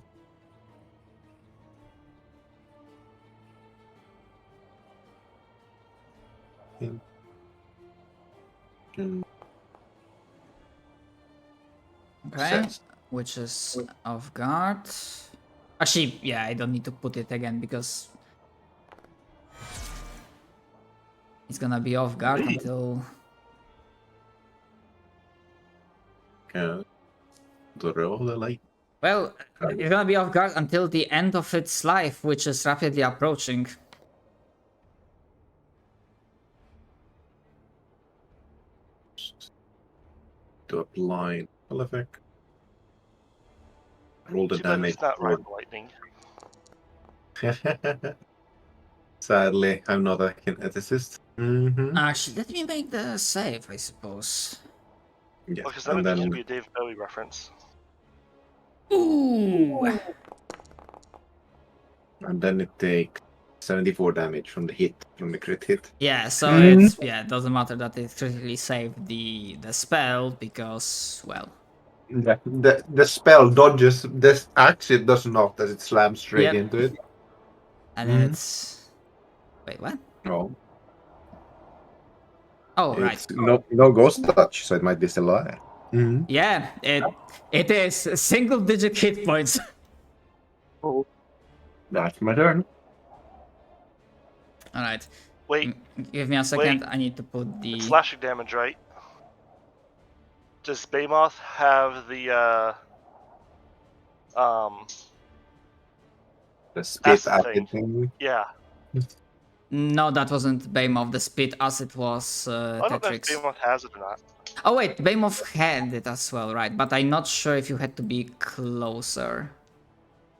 Okay. Which is off guard. Actually, yeah, I don't need to put it again because it's gonna be off guard until. The roll the light. Well, it's gonna be off guard until the end of its life, which is rapidly approaching. To apply spell effect. Roll the Too bad damage. it's not red lightning. Sadly, I'm not a kineticist. Mm-hmm. Actually, let me make the save, I suppose. Yes. Because that And would then be a David Bowie reference. Ooh. it takes 74 damage from the hit, from the crit hit. Yeah, so it doesn't matter that it critically saved the spell because, well, The spell dodges this axe, it does not, as it slams straight Yep. into it. and Mhm. it's wait, what? No. Oh, right. It's no ghost touch, so it might be still alive. Mm-hmm. Yeah, it is single digit hit points. That's my turn. All right, Wait, give me a second. I need to put the. it's slashing damage, right? Does Baymoth have the The spit Acid acid thing. yeah? No, that wasn't Baymoth. The spit as it was I don't know if Tetrix. Baymoth has it or not. Oh wait, Baymoth had it as well, right? But I'm not sure if you had to be closer.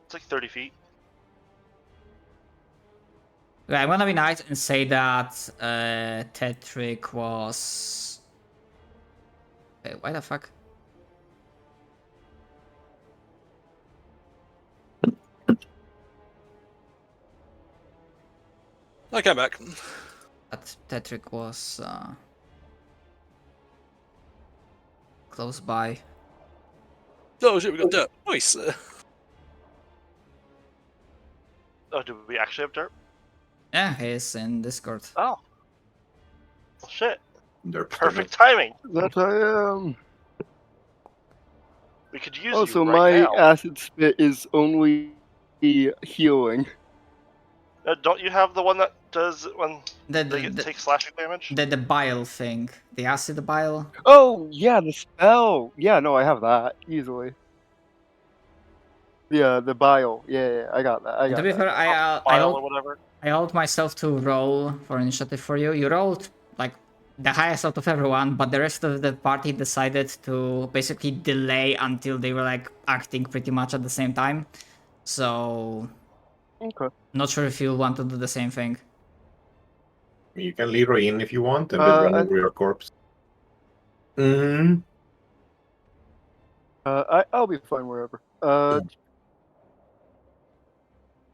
It's like 30 feet. Okay, I'm gonna be nice and say that Tetrick was. Wait, why the fuck? I came back. That Tetrick was close by. Oh shit, we got dirt. Nice. Oh, do we actually have dirt? Yeah, he's in Discord. Oh. Well, shit. They're Perfect timing. That I am. We could use Also, you my right now. acid spit is only healing. Don't you have the one that does when The they take slashing damage? the bile thing, the acid bile. Oh, yeah, the spell. Yeah, no, I have that easily. Yeah, the bile. Yeah, I got that. I And to got be that. fair, I File or whatever. I allowed myself to roll for initiative for you. You rolled like the highest out of everyone, but the rest of the party decided to basically delay until they were like acting pretty much at the same time. So Okay. not sure if you want to do the same thing. You can lead her in if you want and Uh, just run I- over your corpse. Mm-hmm. I'll be fine wherever.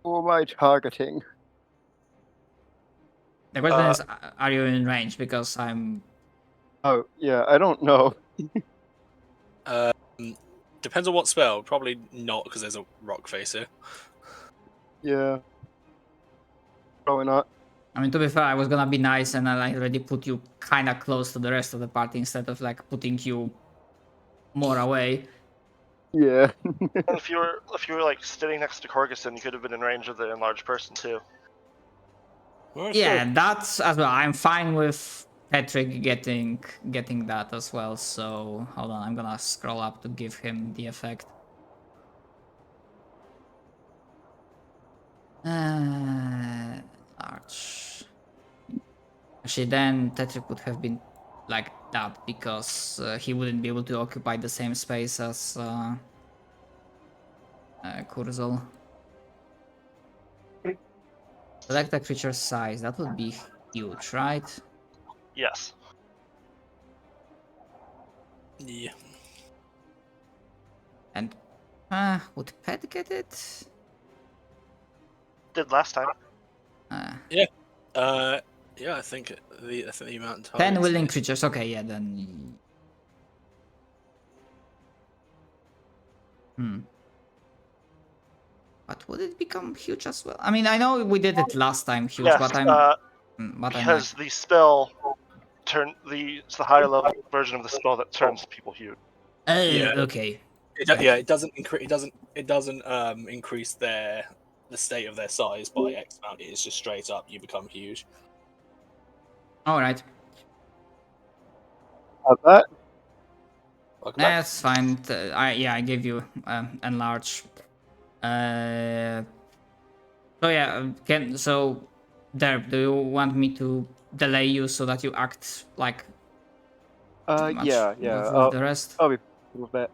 Who am I targeting? The question Uh, is, are you in range? Because I'm. Oh, yeah, I don't know. Depends on what spell. Probably not because there's a rock face here. Yeah. Probably not. I mean, to be fair, I was gonna be nice and I already put you kind of close to the rest of the party instead of like putting you more away. Yeah. And if you were like sitting next to Corguson, you could have been in range of the enlarged person too. Well, Yeah, sure. that's as well. I'm fine with Patrick getting that as well. So hold on, I'm gonna scroll up to give him the effect. Large. Actually, then Tetrick would have been like that because he wouldn't be able to occupy the same space as Kurzel. Select a creature size. That would be huge, right? Yes. Yeah. And would Pet get it? Did last time. Yeah, I think the amount of 10 targets willing is- creatures. Okay, yeah, then. But would it become huge as well? I mean, I know we did it last time, huge, Yes, but I'm because the spell it's the higher level version of the spell that turns people huge. Yeah. Okay. It doesn't increase the state of their size by X amount. It is just straight up. You become huge. All right. Have that? Welcome back. That's fine. I gave you enlarge. So yeah, Derp, do you want me to delay you so that you act like pretty much Yeah. with the rest? I'll be fine with that.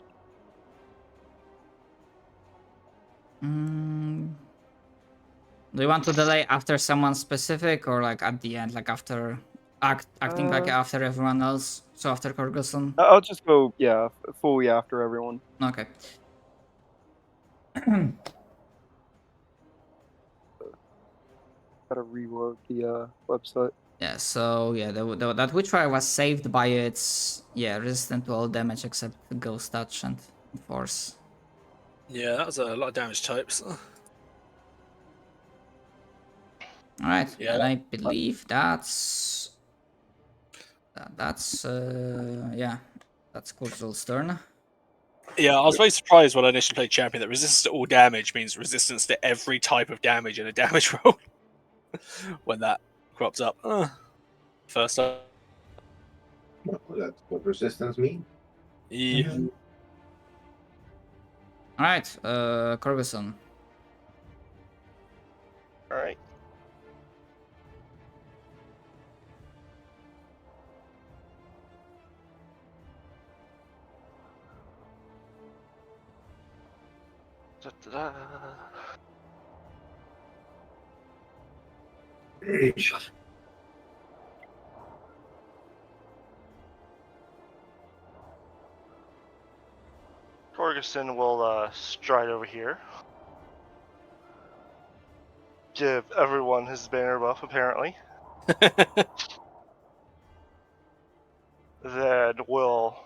Do you want to delay after someone specific or like at the end, like after acting like after everyone else? So after Corguson? I'll just go, fully after everyone. Okay. Gotta rework the website. Yeah, so yeah, that Witchfire was saved by its resistant to all damage except Ghost Touch and Force. Yeah, that was a lot of damage types. Alright, Yeah. and I believe that's that's Kurzel's turn. Yeah, I was very surprised when I initially played champion that resistance to all damage means resistance to every type of damage in a damage roll. When that crops up, first up. Well, that's what resistance means. Yeah. Alright, Corguson. All right. Da-da-da. Corguson will stride over here. Give everyone his banner buff, apparently. Then will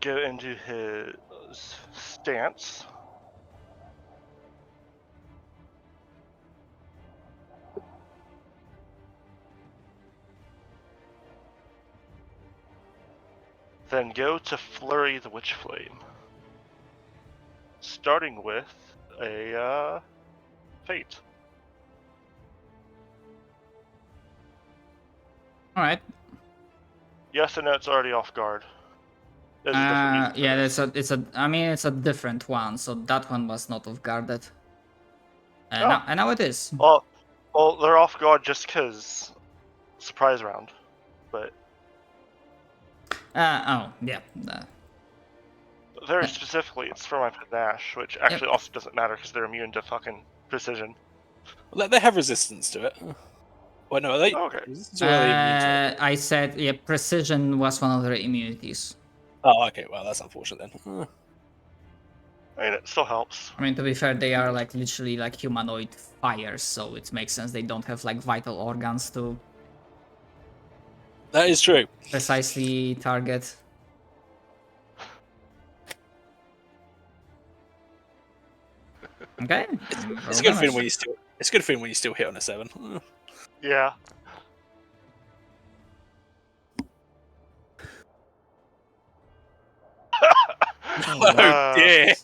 go into his stance. Then go to flurry the Witch Flame. Starting with a Fate. Alright. Yes, I know it's already off guard. There's a different reason for Yeah, this. I mean, it's a different one. So that one was not off guarded. Oh. And now it is. Well, they're off guard just because surprise round, but Oh, yeah. very specifically, it's for my panache, which actually also doesn't matter because they're immune to fucking precision. Well, they have resistance to it. Well, no, are they? Okay. Resistance or are they immune to it? I said, yeah, precision was one of their immunities. Oh, okay. Well, that's unfortunate then. I mean, it still helps. I mean, to be fair, they are like literally like humanoid fires, so it makes sense they don't have like vital organs to That is true. precisely target. Okay. It's a good feeling when you still. It's a good feeling when you still hit on a 7. Yeah. Oh dear.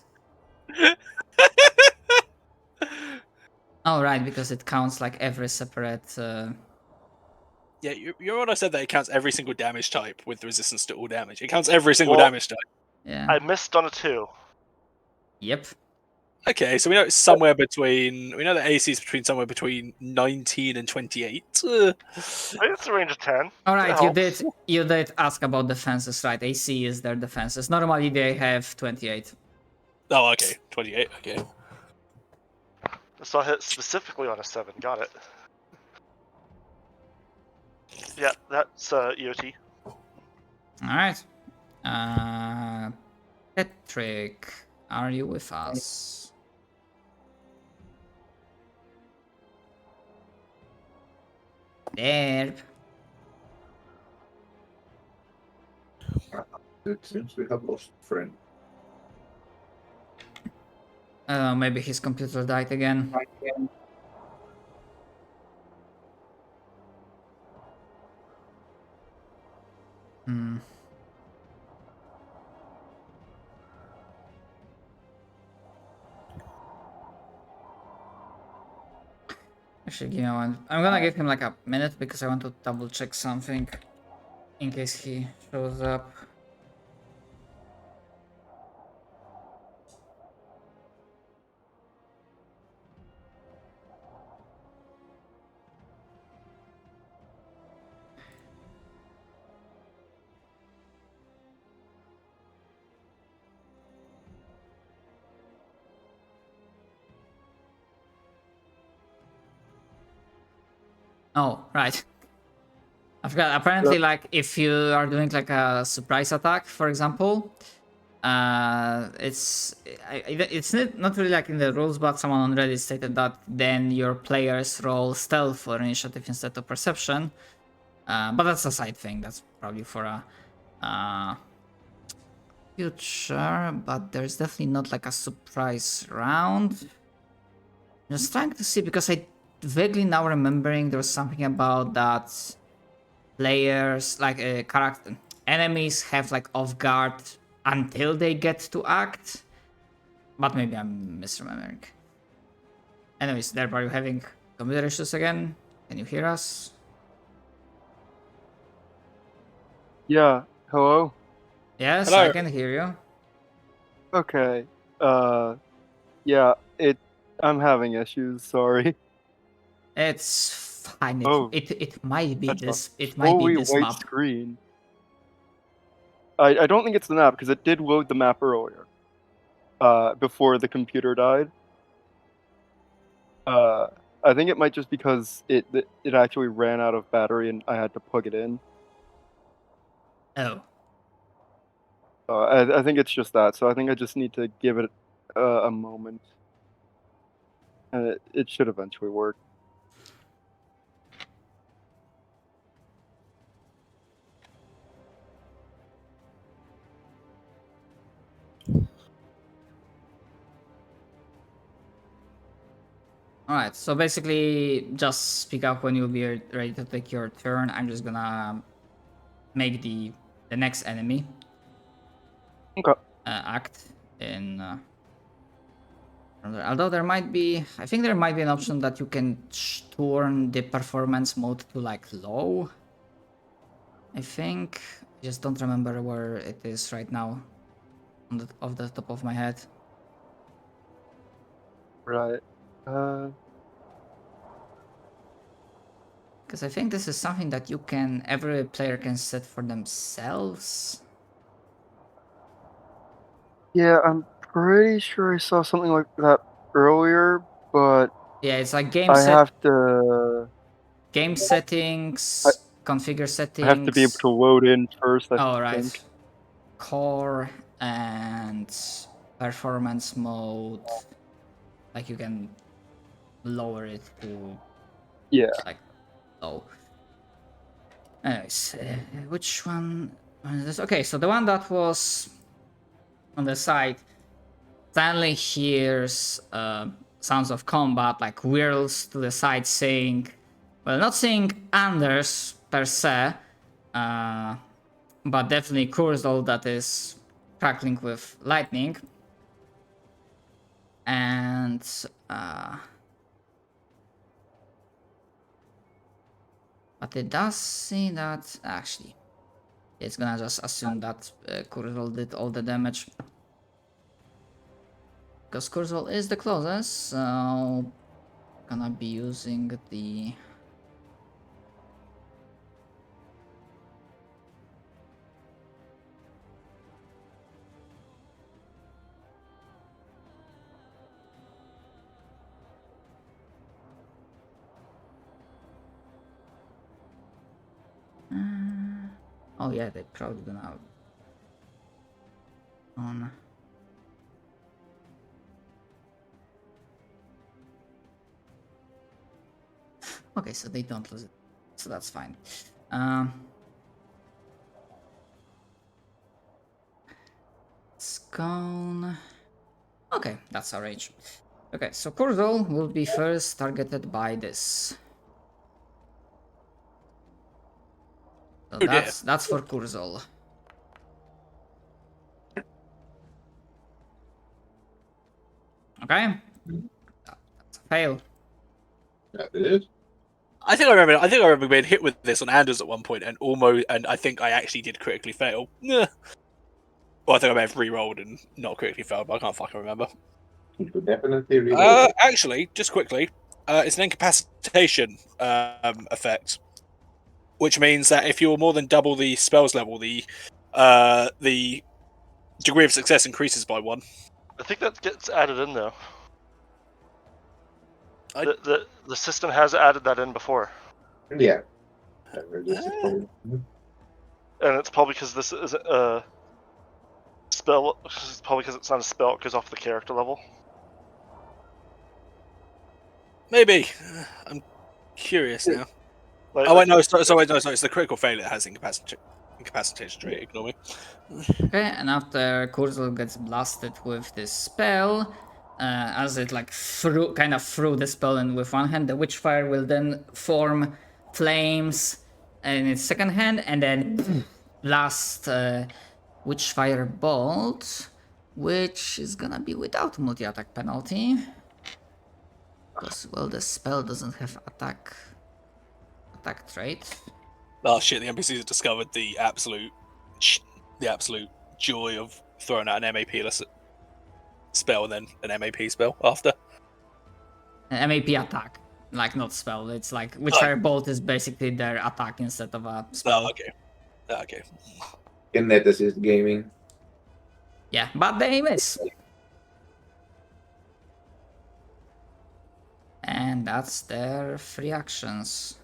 Oh, right, because it counts like every separate. Yeah, you're what I said that it counts every single damage type with resistance to all damage. It counts every single Well, damage type. Yeah. I missed on a 2. Yep. Okay, so we know it's somewhere between. We know that AC is between somewhere between 19 and 28. I think it's a range of 10. All right, That you helps. did ask about defenses, right? AC is their defenses. Normally they have 28. Oh, okay, 28. Okay. So I hit specifically on a 7. Got it. Yeah, that's EOT. All right. Patrick, are you with us? There. It seems we have lost a friend. Maybe his computer died again. Hmm. Actually, give me one. I'm gonna give him like a minute because I want to double check something in case he shows up. Oh, right. I forgot. Apparently, like if you are doing like a surprise attack, for example, it's not really like in the rules, but someone on Reddit stated that then your players roll stealth or initiative instead of perception. But that's a side thing. That's probably for a future. But there's definitely not like a surprise round. Just trying to see because I vaguely now remembering there was something about that players like character enemies have like off guard until they get to act, but maybe I'm misremembering. Anyways, there, are you having computer issues again? Can you hear us? Yeah. Hello? Yes, Hello. I can hear you. Okay. Yeah, I'm having issues, sorry. It's fine. Oh, It might be that's a this. It might be Fully this white map. screen. I don't think it's the map, because it did load the map earlier. Before the computer died. I think it might just because it actually ran out of battery and I had to plug it in. Oh, I think it's just that, so I think I just need to give it a moment. And it should eventually work. alright. So basically, just speak up when you'll be ready to take your turn. I'm just gonna make the next enemy Okay. act in. Although there might be, I think there might be an option that you can turn the performance mode to like low. I think Just don't remember where it is right now, off the top of my head. Right. Because I think this is something that every player can set for themselves. Yeah, I'm pretty sure I saw something like that earlier, but Yeah, it's like I have to game settings, configure I have to be able settings. to load in first, I Oh, right. think. Core and performance mode. Like you can lower it to Yeah. like low. Anyways, which one is this? Okay, so the one that was on the side suddenly hears sounds of combat, like whirls to the side saying, well, not saying Anders per se, but definitely Kurzol that is crackling with lightning. And but it does see that actually it's gonna just assume that Kurzol did all the damage. Because Kurzol is the closest, so gonna be using the oh yeah, they probably gonna on. Okay, so they don't lose it, so that's fine. It's gone. Okay, that's our range. Okay, so Kurzol will be first targeted by this. So Oh dear. that's for Kurzol. Okay, that's a fail. That is. I think I remember being hit with this on Anders at one point, and I think I actually did critically fail. Well, I think I may have re-rolled and not critically failed, but I can't fucking remember. You could definitely reload it. Actually, just quickly, it's an incapacitation effect, which means that if you're more than double the spells level, the degree of success increases by 1. I think that gets added in though. I- The system has added that in before, Yeah. That reduces it from- and it's probably because this isn't a spell. It's probably because it's not a spell. It goes off the character level. Maybe. I'm curious now. Like, Oh wait, no, sorry, it's the critical failure that has incapacitation trait. Ignore me. Okay, and after Kurzol gets blasted with this spell, as it like kind of threw the spell in with one hand, the Witchfire will then form flames in its second hand, and then blast Witchfire bolt, which is gonna be without multi-attack penalty. Because well, the spell doesn't have attack trait. Oh shit! The NPCs have discovered the absolute joy of throwing out an MAP-less spell and then an MAP spell after. An MAP attack, like not spell. It's like Witchfire bolt is basically their attack instead of a spell. Oh, okay. Kineticist gaming. Yeah, but they miss. And that's their 3 actions.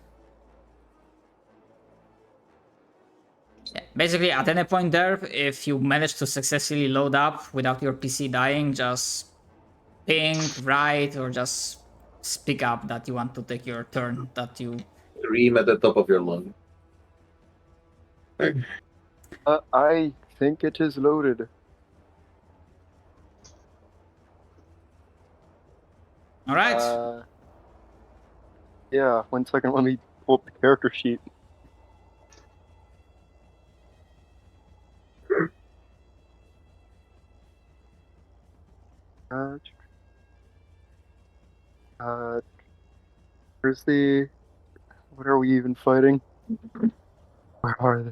Yeah, basically, at any point there, if you manage to successfully load up without your PC dying, just ping, write, or just speak up that you want to take your turn, that you... Scream at the top of your lung. I think it is loaded. Alright. Yeah, 1 second, let me pull up the character sheet. Where's the... What are we even fighting? Where are they?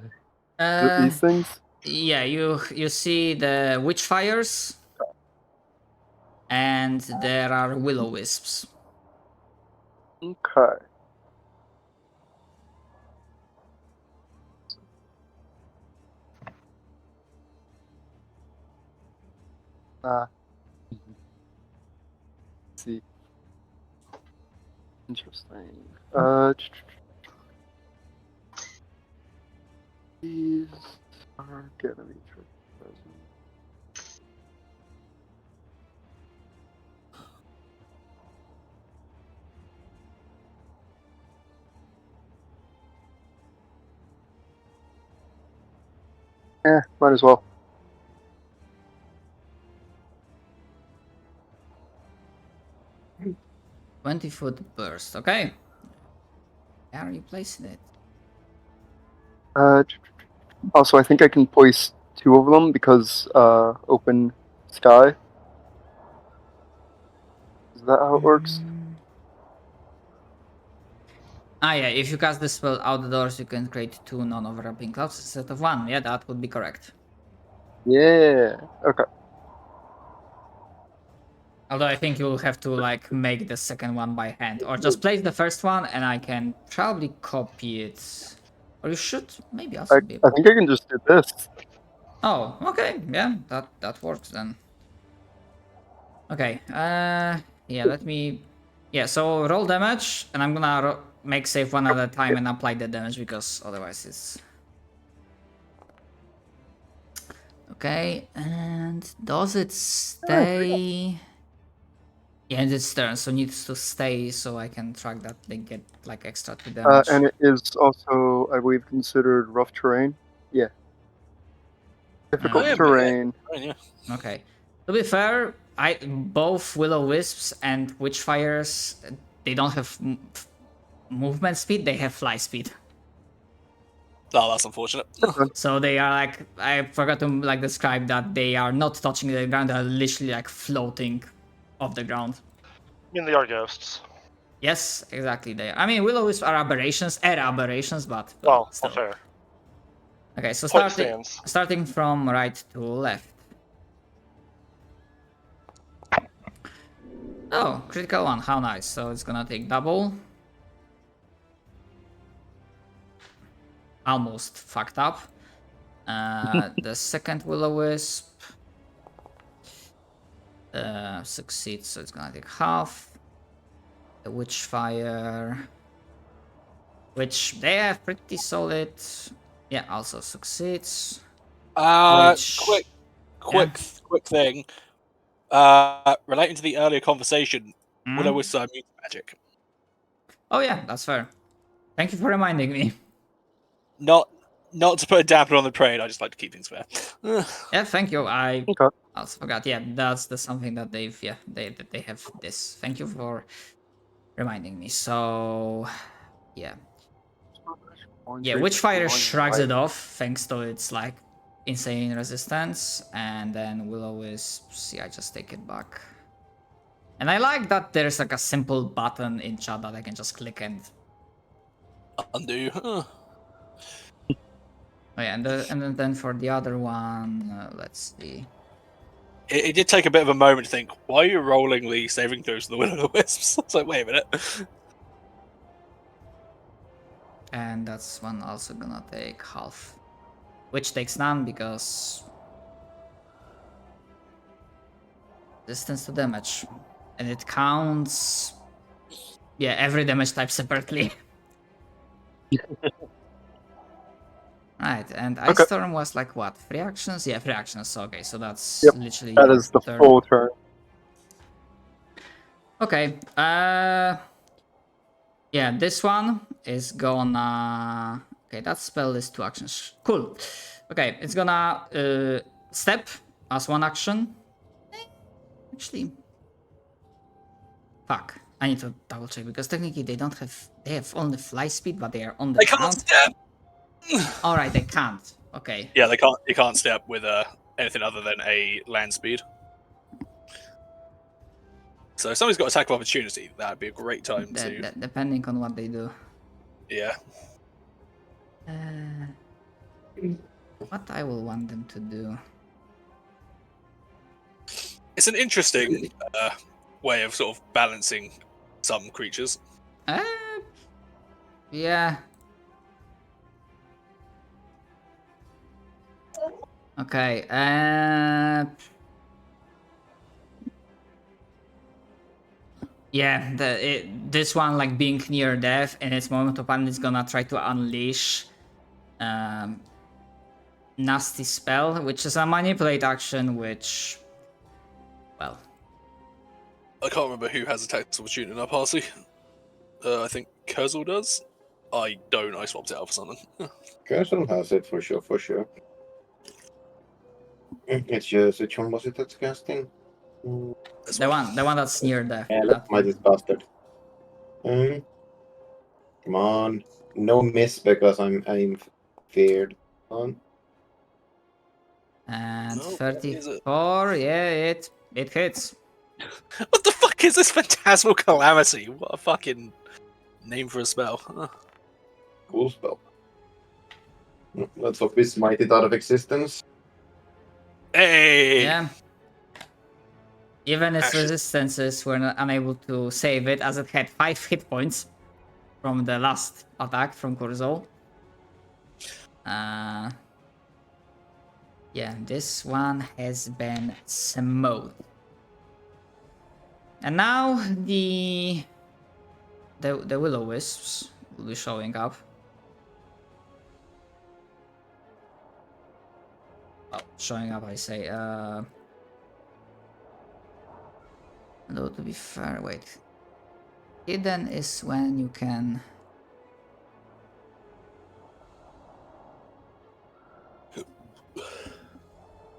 Is it these things? Yeah, you see the witchfires, and there are willow wisps. Okay. Ah. See. Interesting. These are gonna be tricky. Might as well. 20-foot burst. Okay. Where are you placing it? Also, I think I can place 2 of them because open sky. Is that how it works? Yeah, if you cast the spell outdoors, you can create 2 non-overlapping clouds instead of 1. Yeah, that would be correct. Yeah. Okay. Although I think you'll have to like make the second one by hand, or just place the first one and I can probably copy it. Or you should maybe also be I able. think I can just do this. Oh, okay, yeah, that works then. Okay, yeah, let me. Yeah, so roll damage, and I'm gonna make save one at a time and apply the damage because otherwise it's. Okay, and does it stay? Yeah, and it's turn, so needs to stay so I can track that they get like extra 2 damage. And it is also, I believe, considered rough terrain. Yeah. Difficult yeah, terrain. Yeah. Okay. To be fair, both will wisps and witchfires, they don't have movement speed; they have fly speed. Oh, that's unfortunate. So they are like, I forgot to like describe that they are not touching the ground; they're literally like floating off the ground. I mean, they are ghosts. Yes, exactly. They. I mean, will wisps are aberrations, but Well, still. fair. Okay, so Point stands. starting from right to left. Oh, critical one. How nice. So it's gonna take double. Almost fucked up. The second will-o-wisp succeeds, so it's gonna take half. The witchfire, which they have pretty solid. Yeah, also succeeds. Which- Quick thing. Relating to the earlier conversation, Willow was immune to magic. Oh yeah, that's fair. Thank you for reminding me. Not to put a damper on the parade. I just like to keep things fair. Yeah, thank you. I Okay. also forgot. Yeah, that's the something that they've. Yeah, they have this. Thank you for reminding me. So, yeah. Yeah, Witchfire shrugs it off thanks to its like insane resistance, and then Will-O-Wisp, I just take it back. And I like that there's like a simple button in chat that I can just click and. Undo. Oh yeah, and then for the other one, let's see. It did take a bit of a moment to think, why are you rolling the saving throws to the Will-O-Wisps? It's like, wait a minute. And that's one also gonna take half. Which takes none because resistance to damage. And it counts every damage type separately. Right, and Ice Storm was like what? 3 actions? Yeah, 3 actions. Okay, so that's literally that your is the turn. full turn. Okay. Yeah, this one is gonna. Okay, that spell is 2 actions. Cool. Okay, it's gonna step as 1 action. Actually, fuck. I need to double check because technically they don't have. They have only fly speed, but they are on the They ground. can't step. All right, they can't. Okay. Yeah, they can't. You can't step with anything other than a land speed. So if somebody's got attack of opportunity, that'd be a great time to. Depending on what they do. Yeah. What I will want them to do? It's an interesting way of sort of balancing some creatures. Uh, yeah. Okay. Yeah. This one, like being near death, in its moment of panic, is gonna try to unleash nasty spell, which is a manipulate action, which, well, I can't remember who has attacks of opportunity in our party. I think Kurzel does. I don't. I swapped it out for something. Castle has it for sure, for sure. It's just which one was it that's casting? This the one that's near death. Yeah, that that's my one. bastard. Come on, no miss because I'm feared. Come on. And No, is it? 34. Yeah, it hits. What the fuck is this phantasmal calamity? What a fucking name for a spell. Huh. Cool spell. Let's hope we smite it out of existence. Hey! Yeah. Even its Ashes. resistances were unable to save it, as it had 5 hit points from the last attack from Kurzol. Yeah, this one has been smoked. And now the will-o-wisps will be showing up. Oh, showing up, I say. Though to be fair, wait. Hidden is when you can.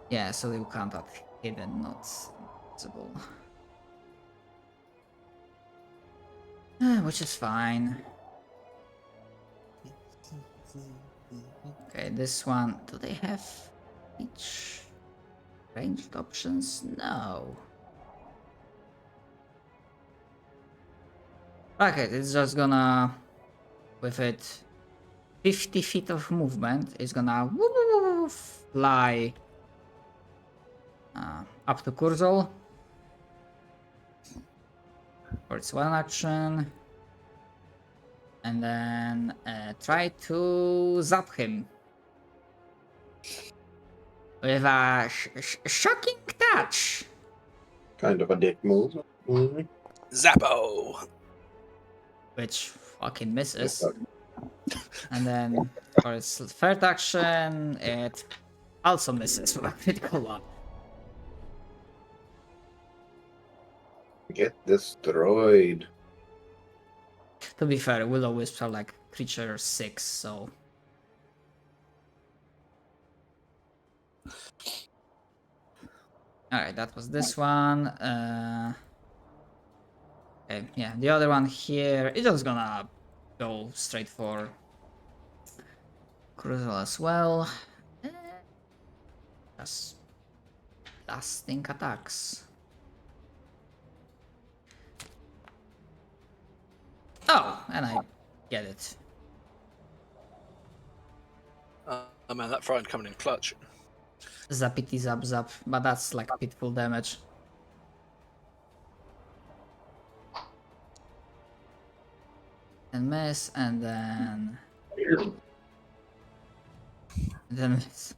Yeah, so you can't have hidden, not invisible. Which is fine. Okay, this one. Do they have each ranged options? No. Okay, it's just gonna, with it 50 feet of movement, it's gonna fly up to Kurzol for its one action, and then try to zap him with a shocking touch. Kind of a dick move. Zappo! Which fucking misses. And then for its third action, it also misses with a critical one. Get destroyed. To be fair, will-o-wisps are like creature 6, so. Alright, that was this one. Okay, yeah, the other one here is just gonna go straight for Cruzel as well. Just lasting attacks. Oh, and I get it. Oh man, that frightened coming in clutch. Zappity zap zap, but that's like pitiful damage. And miss, and then miss.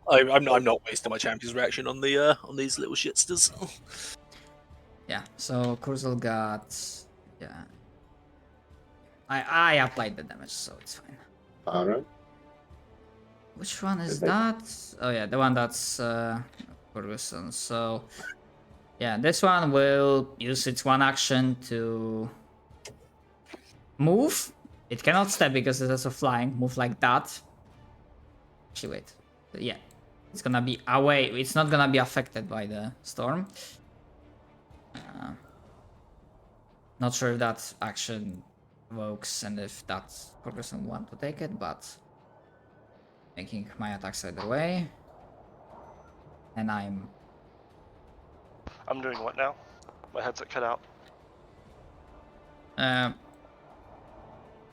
I'm not wasting my champion's reaction on the on these little shitsters. Yeah, so Kurzel got, yeah. I applied the damage, so it's fine. Alright. Which one is Is that- that? Oh yeah, the one that's Ferguson. So yeah, this one will use its one action to move. It cannot step because it's also flying. Move like that. Actually, wait. Yeah, it's gonna be away. It's not gonna be affected by the storm. Not sure if that action works and if that Ferguson want to take it, but making my attacks either way. And I'm doing what now? My headset cut out.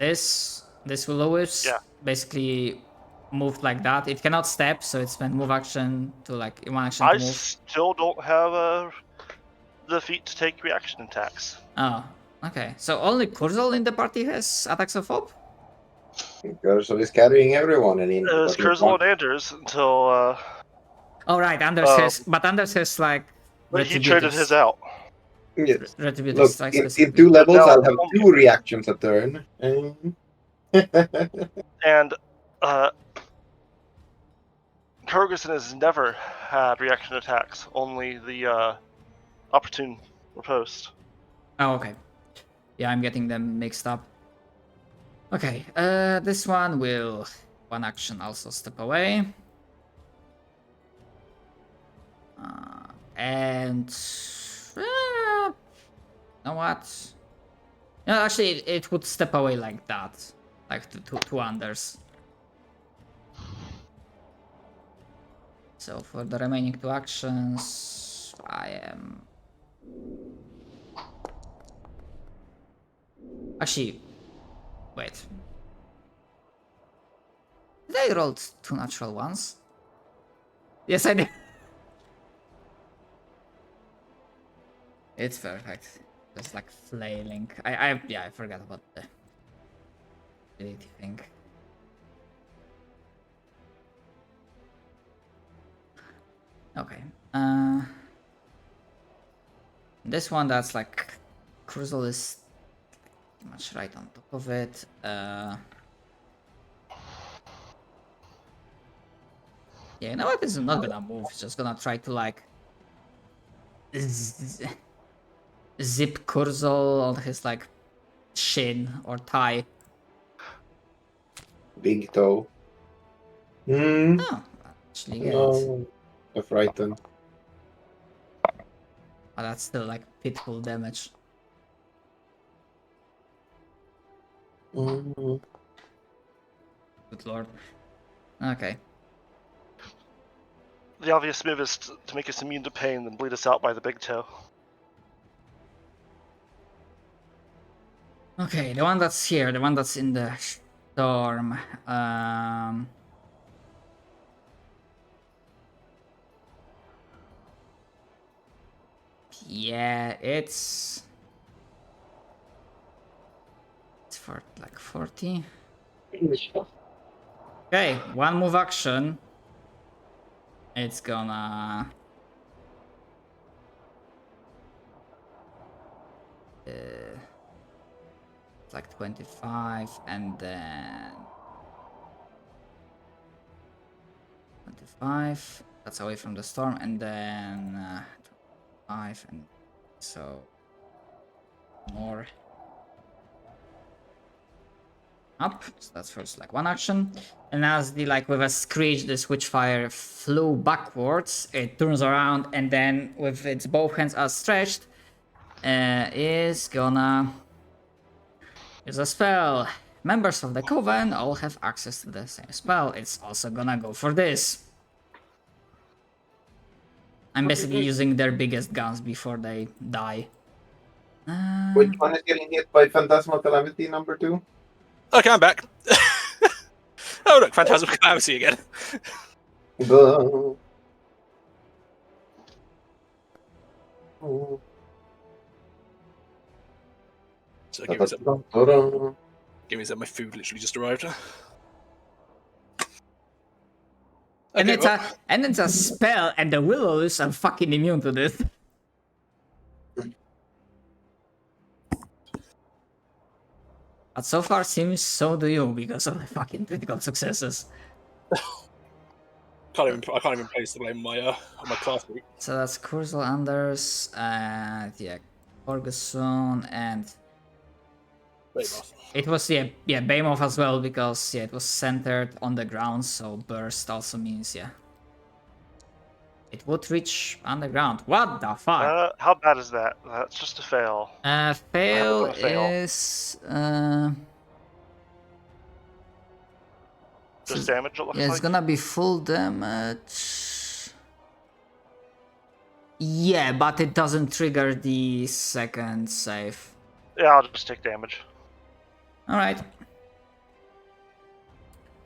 this This willow is Yeah. basically moved like that. It cannot step, so it's been move action to like one action I to move. still don't have the feat to take reaction attacks. Oh, okay. So only Kurzul in the party has attacks of hope? Cursor is carrying everyone, and in It was Kurzel and Anders until Oh right, Anders Um, has, but Anders has like but he traded his out. yes. retributive Look, strike in specifically. 2 levels, now I'll have it's 2 reactions a turn. And Kurgerson has never had reaction attacks, only the opportune riposte. Oh, okay. Yeah, I'm getting them mixed up. Okay, this one will one action also step away. And you know what? No, actually, it would step away like that, like two unders. So for the remaining 2 actions, I am actually wait. Did I roll 2 natural ones? Yes, I did. It's perfect. Just like flailing. I forgot about the ability thing. Okay. This one that's like Cruzel is pretty much right on top of it. Yeah, you know what? It's not gonna move. It's just gonna try to like zip Kurzel on his like shin or thigh. Big toe. Oh, actually get it. No. A frightened. But that's still like pitiful damage. Mm. Good lord. Okay. The obvious move is to make us immune to pain, then bleed us out by the big toe. Okay, the one that's here, the one that's in the storm. Yeah, it's for like 40. Okay, one move action. It's gonna it's like 25 and then 25. That's away from the storm, and then 5 and so more up. So that's first like one action. And as the like with a screech, the Switchfire flew backwards. It turns around and then with its both hands outstretched, is gonna use a spell. Members of the Coven all have access to the same spell. It's also gonna go for this. I'm basically using their biggest guns before they die. Which one is getting hit by Phantasmal Calamity number 2? Okay, I'm back. Oh look, Phantasm Calamity again. The... So give me some. Ta-da. Give me some. My food literally just arrived. And Okay, it's a spell, and the willows are fucking immune to this. But so far seems so do you because of the fucking critical successes. I can't even place the blame on my class group. So that's Kurzel Anders, yeah, Ferguson, and Behemoth. it was Behemoth as well because it was centered on the ground, so burst also means it would reach underground. What the fuck? How bad is that? That's just a fail. Fail a fail. is Just damage, it looks yeah, it's like. gonna be full damage. Yeah, but it doesn't trigger the second save. Yeah, I'll just take damage. All right.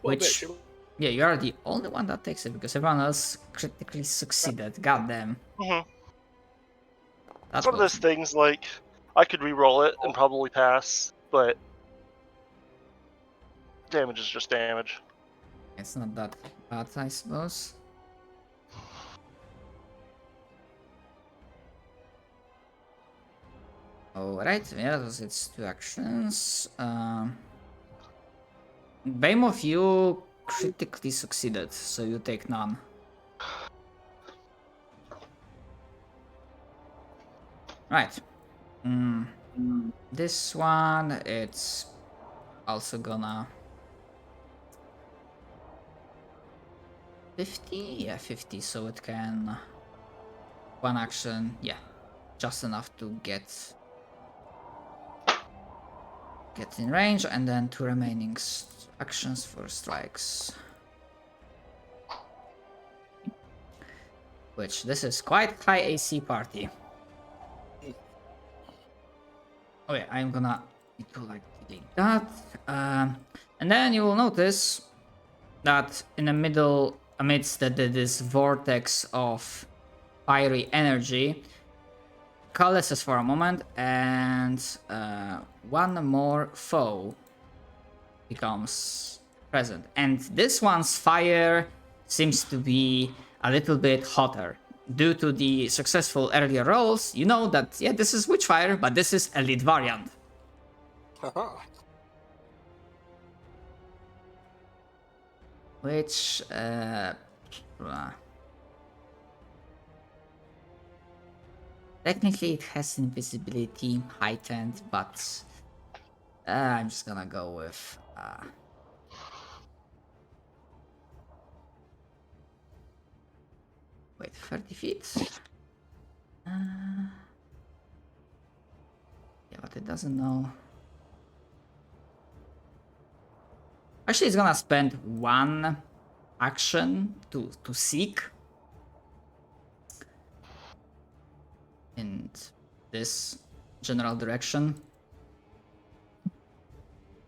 What a Which, bitch. yeah, you are the only one that takes it because everyone else critically succeeded. Goddamn. Mhm. That It's one of those was. things like I could re-roll it and probably pass, but damage is just damage. It's not that bad, I suppose. Alright, yeah, that was its 2 actions. Behemoth, you critically succeeded, so you take none. Right. This one, it's also gonna 50? Yeah, 50, so it can 1 action, yeah. Just enough to get in range, and then 2 remaining actions for strikes. Which this is quite high AC party. Oh yeah, I'm gonna need to like delete that. And then you will notice that in the middle, amidst this vortex of fiery energy, coalesces for a moment, and one more foe becomes present. And this one's fire seems to be a little bit hotter. Due to the successful earlier rolls, you know that, yeah, this is Witchfire, but this is Elite variant. Haha. Which, technically it has invisibility heightened, but I'm just gonna go with wait, 30 feet. Yeah, but it doesn't know. Actually, it's gonna spend 1 action to seek in this general direction.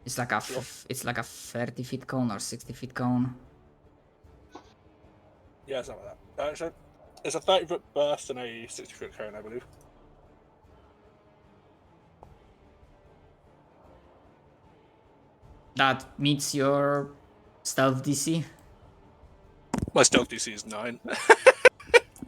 It's like a it's like a 30 feet cone or 60 feet cone. Yeah, something like that. So it's a 30-foot burst and a 60-foot cone, I believe. That meets your stealth DC. My stealth DC is 9.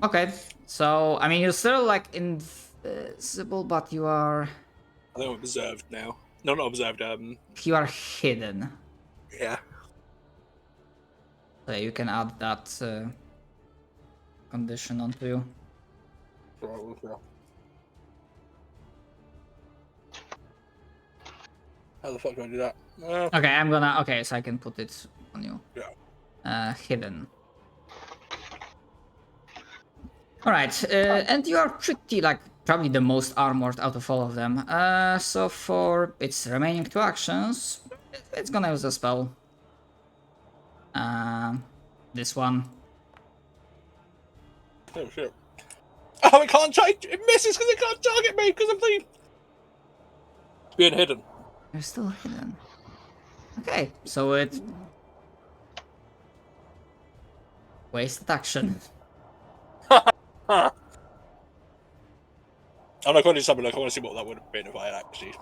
Okay, so I mean you're still like invisible, but you are I think I'm observed now. No, not observed. hidden. Yeah. So you can add that condition onto you. How the fuck do I do that? Okay, I'm gonna. Okay, so I can put it on you. Yeah. Hidden. All right, and you are pretty like probably the most armored out of all of them. So for its remaining 2 actions, it's gonna use a spell. This one. Oh shit. Oh, it can't target. It misses because it can't target me because of the being hidden. You're still hidden. Okay, so it wasted action. I'm not going to do something like I want to see what that would have been if I had actually.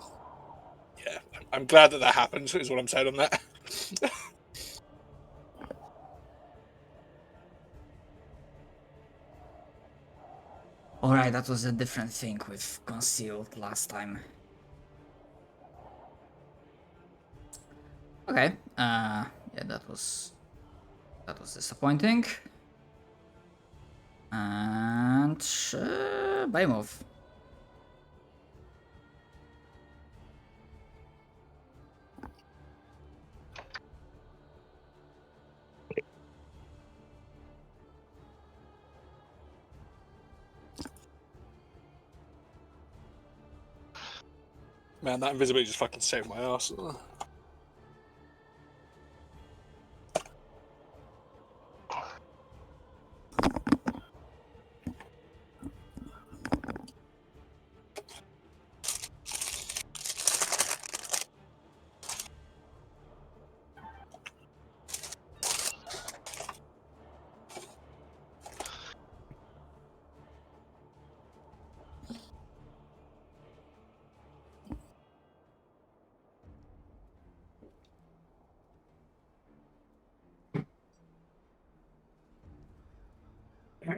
Yeah, I'm glad that happened. Is what I'm saying on that. Alright, that was a different thing with concealed last time. Okay, yeah, that was disappointing. And by move. Man, that invisibility just fucking saved my ass.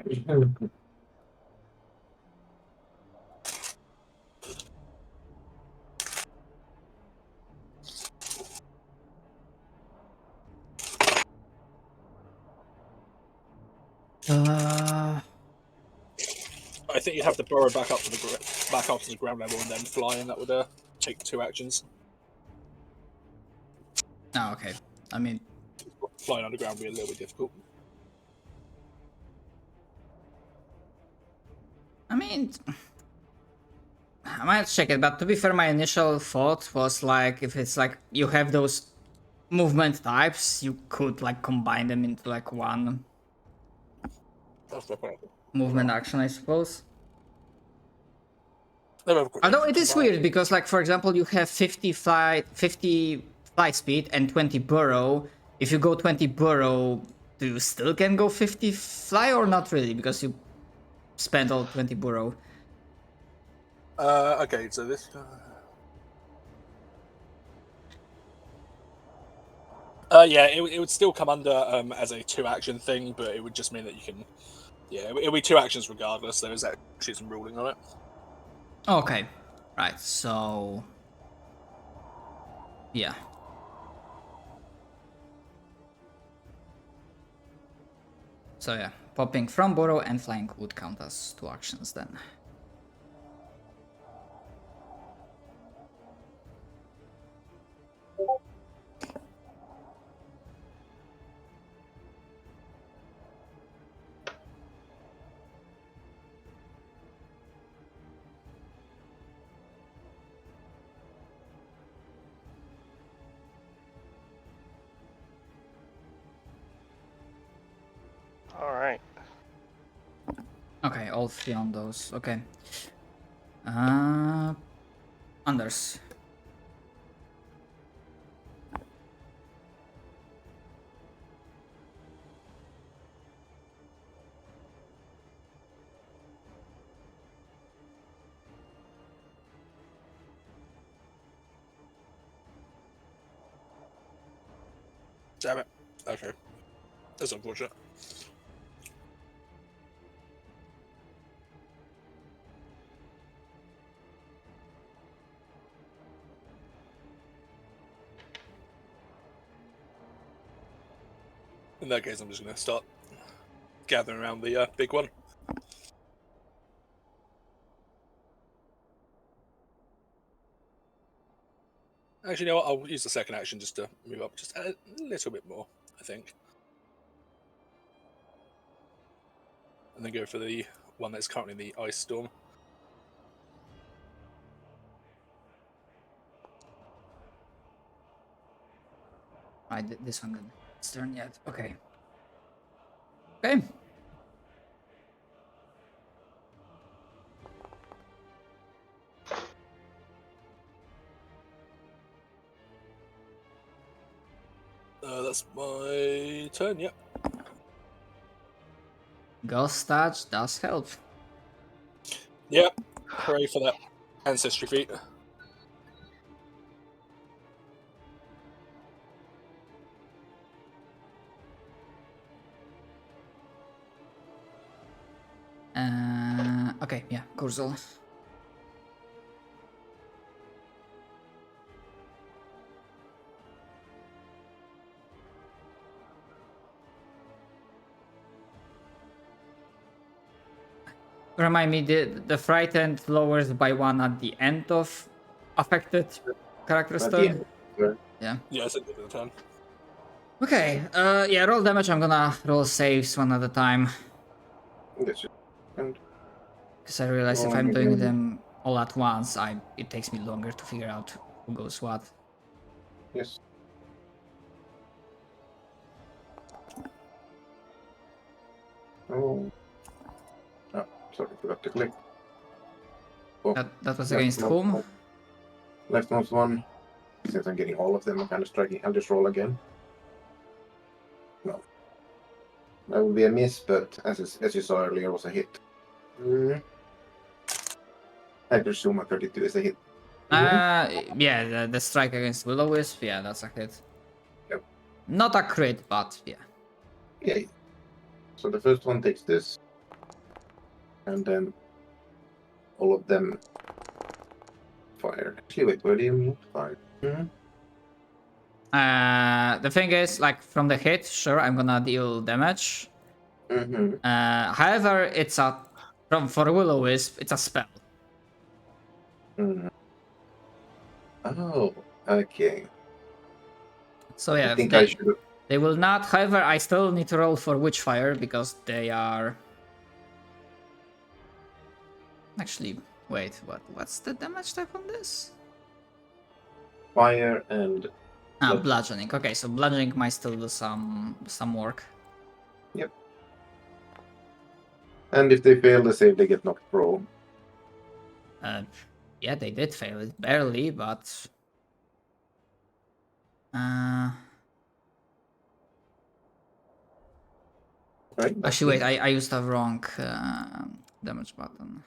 I think you'd have to burrow back up to the ground level and then fly, and that would take 2 actions. Oh, okay. I mean, Flying underground would be a little bit difficult. I might check it, but to be fair, my initial thought was like, if it's like you have those movement types, you could like combine them into like one That's the point. movement action, I suppose. Let me have a quick Although look. it is weird because, like, for example, you have 50 flight speed and 20 burrow. If you go 20 burrow, do you still can go 50 fly or not really? Because you spent all 20 burrow. Okay, so this. Yeah, it would still come under as a 2-action thing, but it would just mean that you can. Yeah, it'll be 2 actions regardless. There is actually some ruling on it. Okay, right. So, yeah. So yeah, popping from burrow and flying would count as 2 actions then. All right. Okay, all 3 on those. Okay. Anders. Damn it. Okay. That's unfortunate. In that case, I'm just going to start gathering around the big one. Actually, you know what? I'll use the second action just to move up just a little bit more, I think. And then go for the one that's currently in the ice storm. Right, this one didn't its turn yet. Okay. Okay. That's my turn, yep. Ghost touch does help. Yep. Hooray for that ancestry feat. Okay, yeah, Kurzel. Remind me, the frightened lowers by 1 at the end of affected character's At the turn. end. Yeah. Yeah, it's at the end of the turn. Okay, yeah, roll damage. I'm gonna roll saves one at a time. That's it. And Because I realize if Oh, I'm doing yeah. them all at once, it takes me longer to figure out who goes what. yes. Oh. Oh, sorry, forgot to click. Oh, That was left against mouse whom? one. Left mouse one. Since I'm getting all of them, I'm kind of striking. I'll just roll again. No. That would be a miss, but as you saw earlier, was a hit. I presume a 32 is a hit. Yeah, the strike against Will-O-Wisp, yeah, that's a hit. Yep. Not a crit, but yeah. Yay. So the first one takes this and then all of them fire. Actually, wait, where do you mean fire? The thing is, like from the hit, sure, I'm gonna deal damage. However, it's a for Will-O-Wisp, it's a spell. Oh, okay. So yeah, I think I should have. they will not. However, I still need to roll for Witchfire because they are. Actually, wait, what's the damage type on this? Fire and Bludgeoning. Okay, so bludgeoning might still do some work. Yep. And if they fail the save, they get knocked prone. Yeah, they did fail it barely, but Right? actually, wait, I used the wrong damage button.